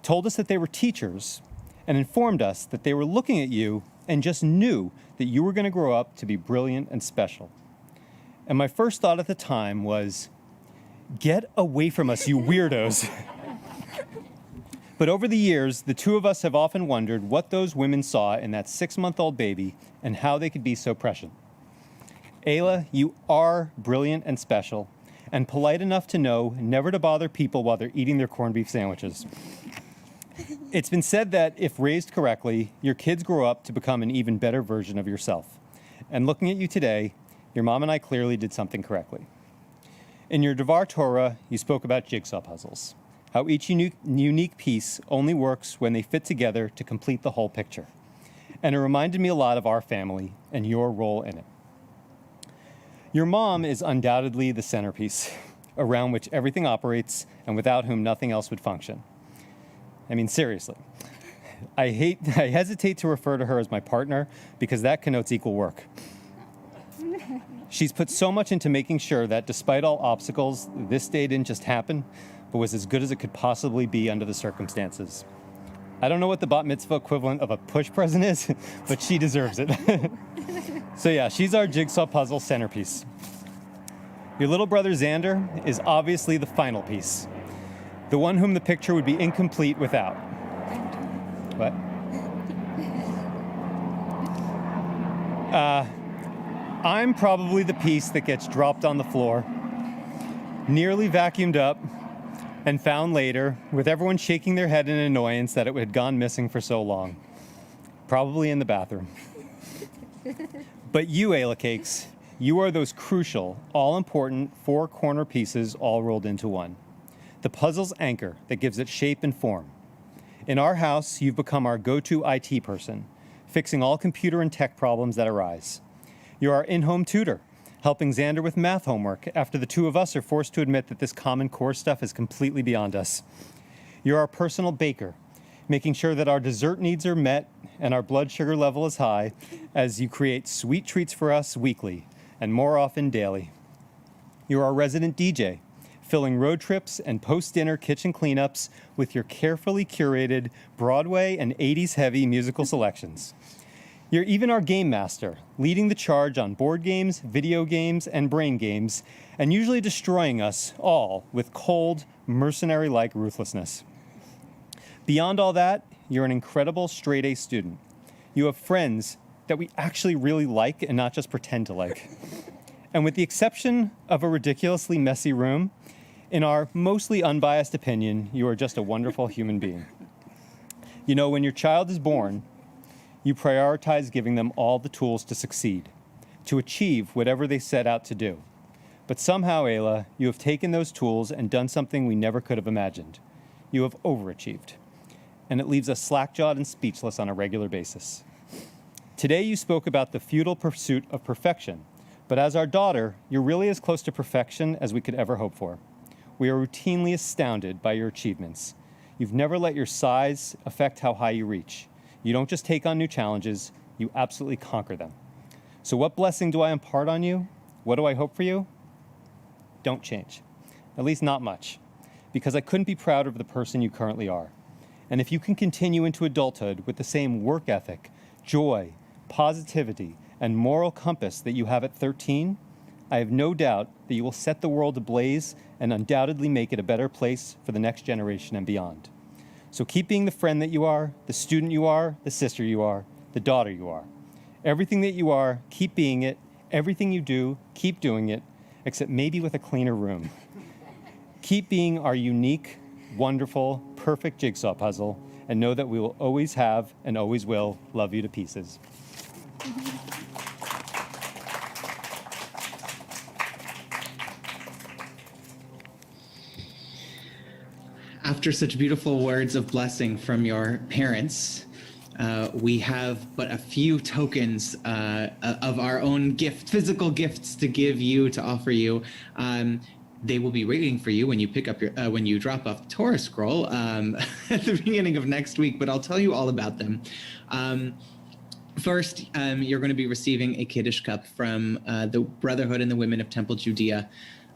told us that they were teachers, and informed us that they were looking at you and just knew that you were going to grow up to be brilliant and special. And my first thought at the time was, get away from us, you weirdos. But over the years, the two of us have often wondered what those women saw in that 6-month-old baby and how they could be so prescient. Ayla, you are brilliant and special, and polite enough to know never to bother people while they're eating their corned beef sandwiches. It's been said that if raised correctly, your kids grow up to become an even better version of yourself. And looking at you today, your mom and I clearly did something correctly. In your Devar Torah, you spoke about jigsaw puzzles, how each unique piece only works when they fit together to complete the whole picture. And it reminded me a lot of our family and your role in it. Your mom is undoubtedly the centerpiece around which everything operates and without whom nothing else would function. I mean, seriously. I hesitate to refer to her as my partner because that connotes equal work. She's put so much into making sure that despite all obstacles, this day didn't just happen, but was as good as it could possibly be under the circumstances. I don't know what the bat mitzvah equivalent of a push present is, but she deserves it. So yeah, she's our jigsaw puzzle centerpiece. Your little brother Xander is obviously the final piece, the one whom the picture would be incomplete without. What? I'm probably the piece that gets dropped on the floor, nearly vacuumed up, and found later, with everyone shaking their head in annoyance that it had gone missing for so long. Probably in the bathroom. But you, Ayla Cakes, you are those crucial, all-important 4 corner pieces all rolled into one. The puzzle's anchor that gives it shape and form. In our house, you've become our go-to IT person, fixing all computer and tech problems that arise. You're our in-home tutor, helping Xander with math homework after the two of us are forced to admit that this Common Core stuff is completely beyond us. You're our personal baker, making sure that our dessert needs are met and our blood sugar level is high as you create sweet treats for us weekly and more often daily. You're our resident DJ, filling road trips and post-dinner kitchen cleanups with your carefully curated Broadway and 80s heavy musical selections. You're even our game master, leading the charge on board games, video games, and brain games, and usually destroying us all with cold, mercenary-like ruthlessness. Beyond all that, you're an incredible straight-A student. You have friends that we actually really like and not just pretend to like. And with the exception of a ridiculously messy room, in our mostly unbiased opinion, you are just a wonderful human being. You know, when your child is born, you prioritize giving them all the tools to succeed, to achieve whatever they set out to do. But somehow, Ayla, you have taken those tools and done something we never could have imagined. You have overachieved. And it leaves us slack-jawed and speechless on a regular basis. Today you spoke about the futile pursuit of perfection, but as our daughter, you're really as close to perfection as we could ever hope for. We are routinely astounded by your achievements. You've never let your size affect how high you reach. You don't just take on new challenges, you absolutely conquer them. So what blessing do I impart on you? What do I hope for you? Don't change. At least not much. Because I couldn't be prouder of the person you currently are. And if you can continue into adulthood with the same work ethic, joy, positivity, and moral compass that you have at 13, I have no doubt that you will set the world ablaze and undoubtedly make it a better place for the next generation and beyond. So keep being the friend that you are, the student you are, the sister you are, the daughter you are. Everything that you are, keep being it. Everything you do, keep doing it, except maybe with a cleaner room. Keep being our unique, wonderful, perfect jigsaw puzzle, and know that we will always have and always will love you to pieces. After such beautiful words of blessing from your parents, we have but a few tokens of our own physical gifts to give you, to offer you. They will be waiting for you when you pick up when you drop off the Torah scroll at the beginning of next week, but I'll tell you all about them. First, you're going to be receiving a Kiddush cup from the Brotherhood and the Women of Temple Judea.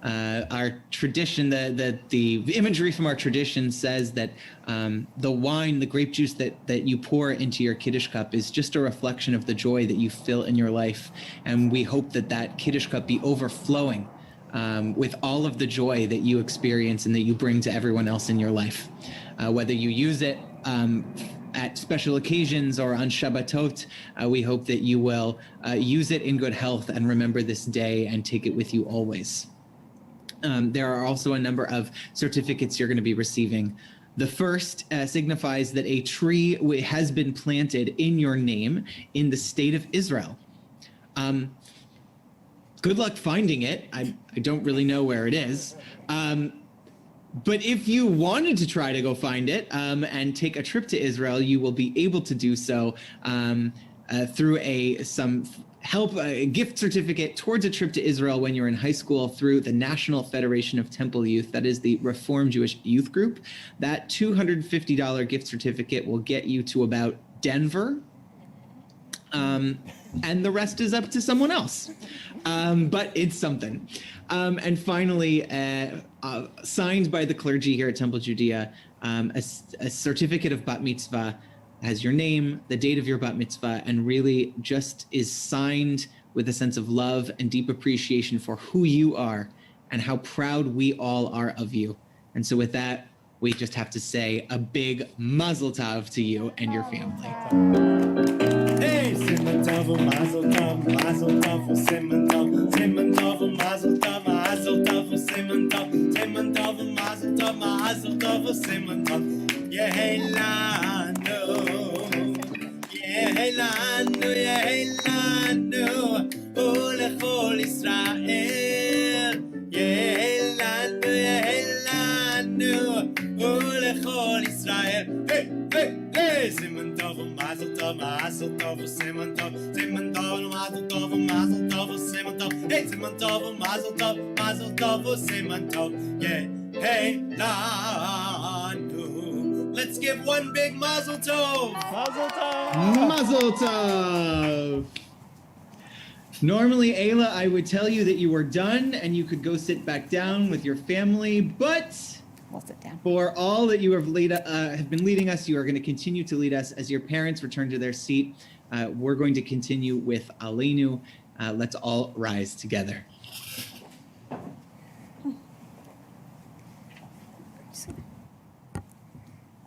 Our tradition, the imagery from our tradition says that the wine, the grape juice that you pour into your Kiddush cup is just a reflection of the joy that you feel in your life. And we hope that Kiddush cup be overflowing with all of the joy that you experience and that you bring to everyone else in your life. Whether you use it at special occasions or on Shabbatot, we hope that you will use it in good health and remember this day and take it with you always. There are also a number of certificates you're going to be receiving. The first signifies that a tree has been planted in your name in the state of Israel. Good luck finding it. I don't really know where it is. But if you wanted to try to go find it and take a trip to Israel, you will be able to do so through a gift certificate towards a trip to Israel when you're in high school through the National Federation of Temple Youth. That is the Reformed Jewish Youth Group. That $250 gift certificate will get you to about Denver. And the rest is up to someone else. But it's something. And finally, signed by the clergy here at Temple Judea, a certificate of bat mitzvah has your name, the date of your bat mitzvah, and really just is signed with a sense of love and deep appreciation for who you are and how proud we all are of you. And so with that, we just have to say a big mazel tov to you and your family. Hey, Simon Tov, mazel tov, mazel tov, Simon Tov, Simon Tov, mazel tov, mazel tov, Simon Tov, Simon Tov, mazel tov, mazel tov, Simon Tov. Yehelanu, Yehelanu, Yehelanu, Ulechol Israel. Yehelanu, Yehelanu, Ulechol Israel. Hey, hey, hey, Simon Tov, mazel tov, mazel tov, Simon Tov, Simon Tov, mazel tov, mazel tov, Simon Tov. Hey, Simon Tov, mazel tov, Simon Tov. Yehelanu. Let's give one big mazel tov. Mazel tov. Mazel tov. Normally, Ayla, I would tell you that you were done and you could go sit back down with your family, but We'll sit down. for all that you have been leading us, you are going to continue to lead us as your parents return to their seat. We're going to continue with Aleinu. Let's all rise together.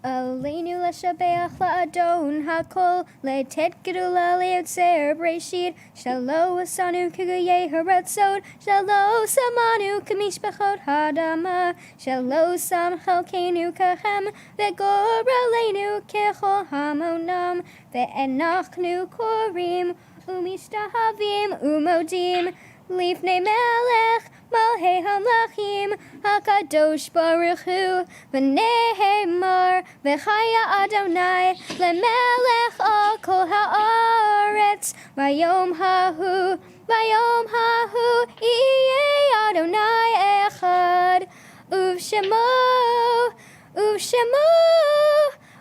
Aleinu l'shabeach la'adon hakol le'tet gedula le'otzer breshit shalo asanu k'gayei haratzot shalo samanu k'mishpachot hadama shalo sam chalkeinu kachem ve'gor aleinu kechol hamonam ve'enachnu korim umistahavim umodim lifnei melech Malhei Hamlachim, Hakadosh Baruch Hu, V'nehemar, V'chaya Adonai, Lemelech al kol haaretz, Vayom hahu, Iyeh Adonai echad, Ushemo, Ushemo,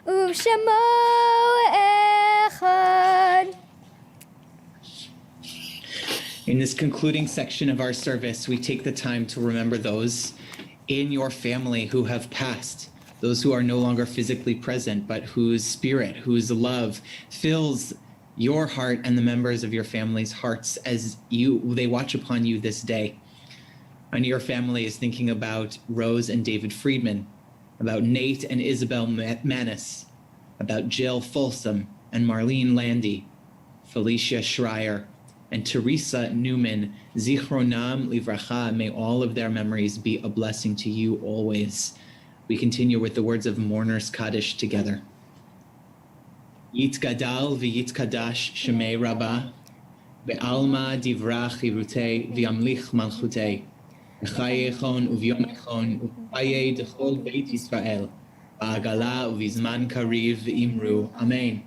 Ushemo Echad. In this concluding section of our service, we take the time to remember those in your family who have passed, those who are no longer physically present, but whose spirit, whose love fills your heart and the members of your family's hearts as they watch upon you this day. I know your family is thinking about Rose and David Friedman, about Nate and Isabel Manis, about Jill Folsom and Marlene Landy, Felicia Schreier, and Teresa Newman. Zichronam livracha, may all of their memories be a blessing to you always. We continue with the words of Mourner's Kaddish together. Yitgadal v'yitkadash shemei Rabbah, be'alma divrach chirutei v'yamlich malchutei, b'chayechon uvyomechon u'chayei dechol beit Yisrael, ba'agala uvizman kariv v'imru. Amen.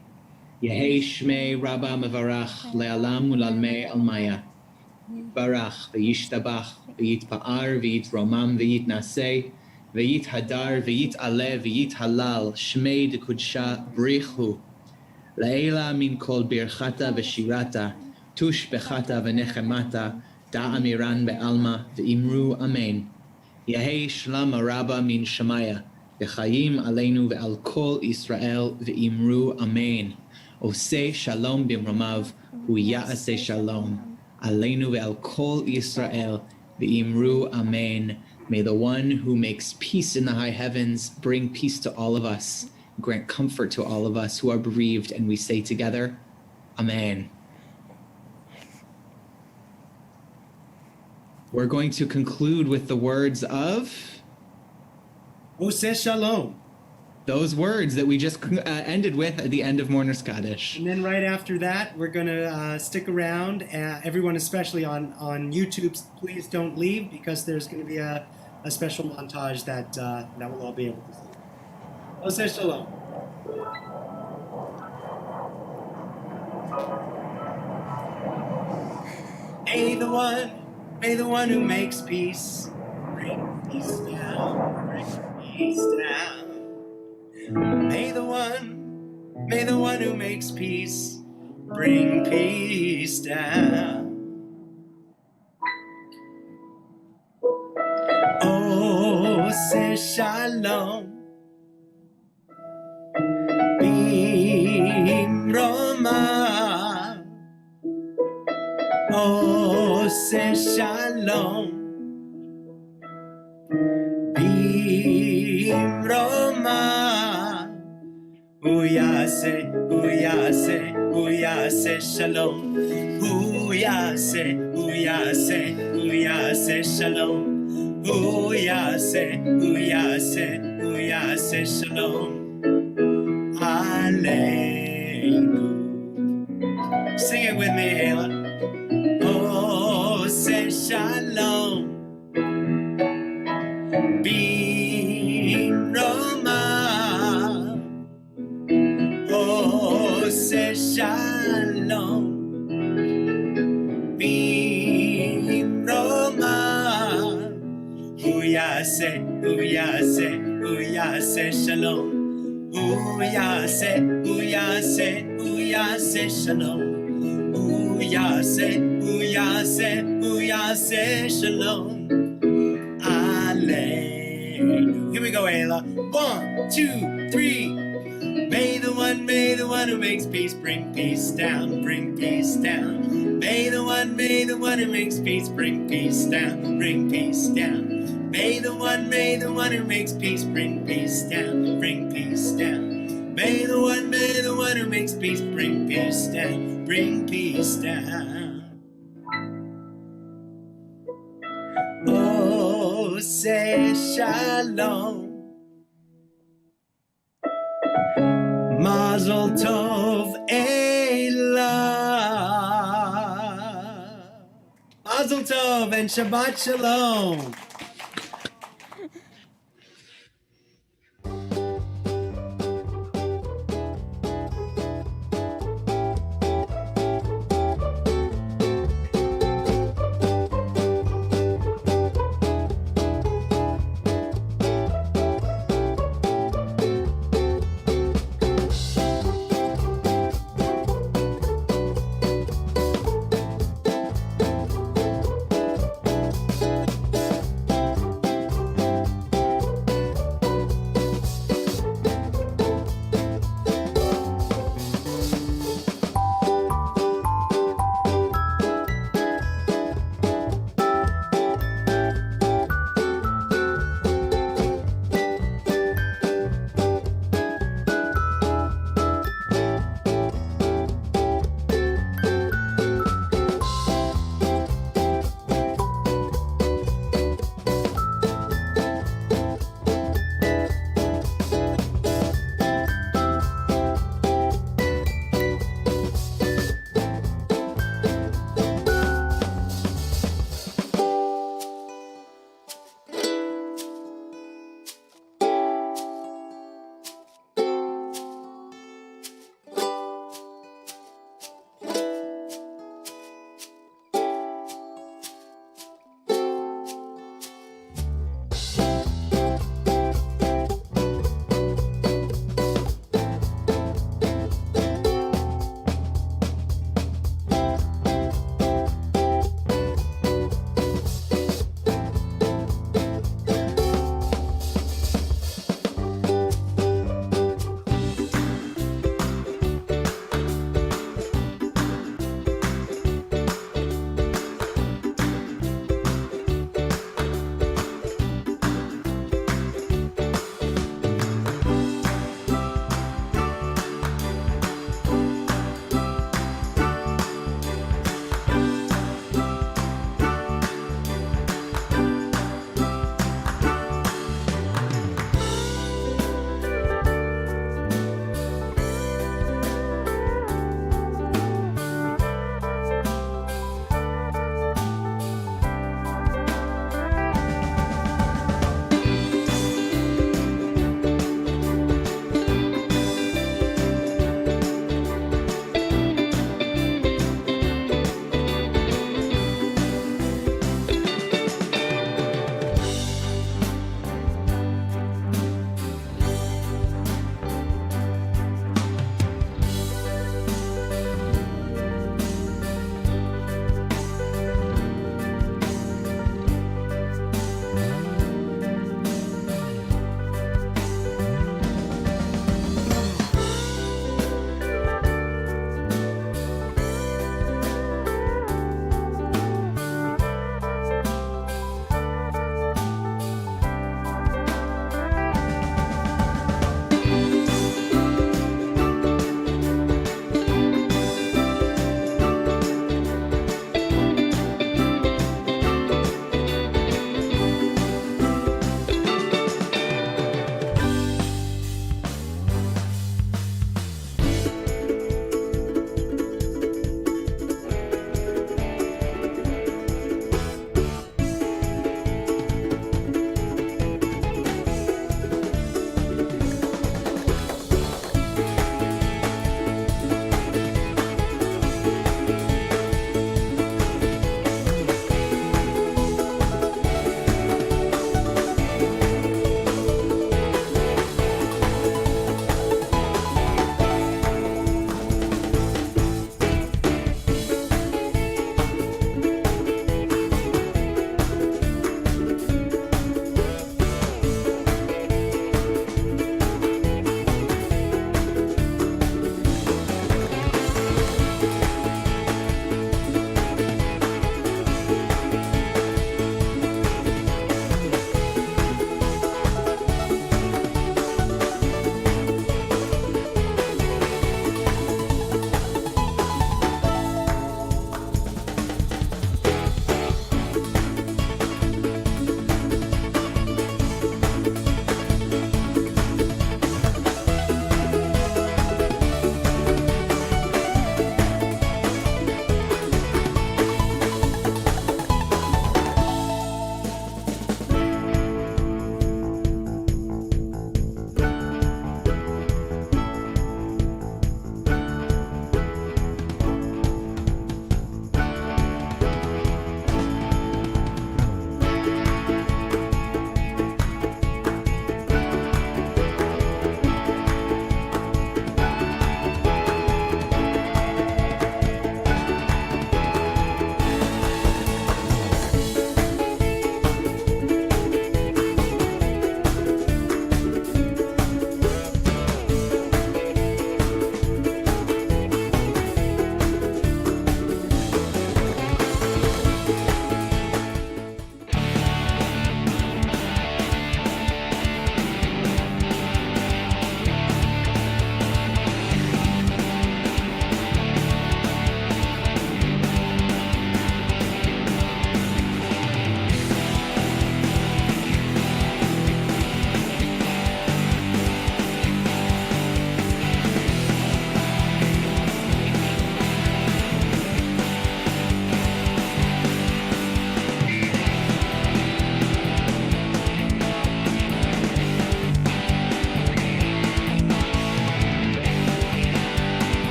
Yehei shmei Rabbah mevarach le'alam u'lalmei almaya. Barach v'yishtabach v'yitpa'ar v'yitromam v'yitnaseh v'yithadar v'yit'aleh v'yithalal shmei dekudsha brichu. Ayla min kol birchata v'shirata, tush bechata v'nechemata, da'amiran be'alma v'imru amen. Yehei shlam araba min shamaya, v'chayim aleinu ve'al kol Israel v'imru amen. Oseh shalom bimromav, hu ya'aseh shalom, aleinu ve'al kol Israel v'imru amen. May the one who makes peace in the high heavens bring peace to all of us. Grant comfort to all of us who are bereaved, and we say together, Amen. We're going to conclude with the words of Oseh Shalom. Those words that we just ended with at the end of Mourner's Kaddish. And then right after that, we're going to stick around. Everyone, especially on YouTube, please don't leave, because there's going to be a special montage that we'll all be able to see. Oseh Shalom. May the one who makes peace bring peace down, bring peace down. May the one who makes peace bring peace down. Oseh Shalom. Roma, Oseh Shalom, Bim Roma, Uyase Shalom, Uyase Shalom, Uyase Shalom. Aleinu. Sing it with me, Ayla. Oseh Shalom, Bim Roma, Oseh Shalom, Bim Roma, Uyase Shalom. Uyase Shalom. Uyase Shalom. Aleinu. Here we go, Ayla. 1, 2, 3. May the one who makes peace bring peace down, bring peace down. May the one who makes peace bring peace down, bring peace down. May the one who makes peace bring peace down, bring peace down. May the one who makes peace bring peace down, bring peace down. Oseh Shalom. Mazel Tov Ayla. Mazel Tov and Shabbat Shalom.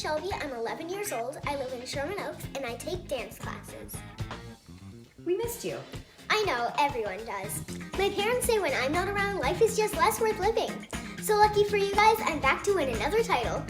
Shelby. I'm 11 years old. I live in Sherman Oaks, and I take dance classes. We missed you. I know, everyone does. My parents say when I'm not around, life is just less worth living. So lucky for you guys, I'm back to win another title.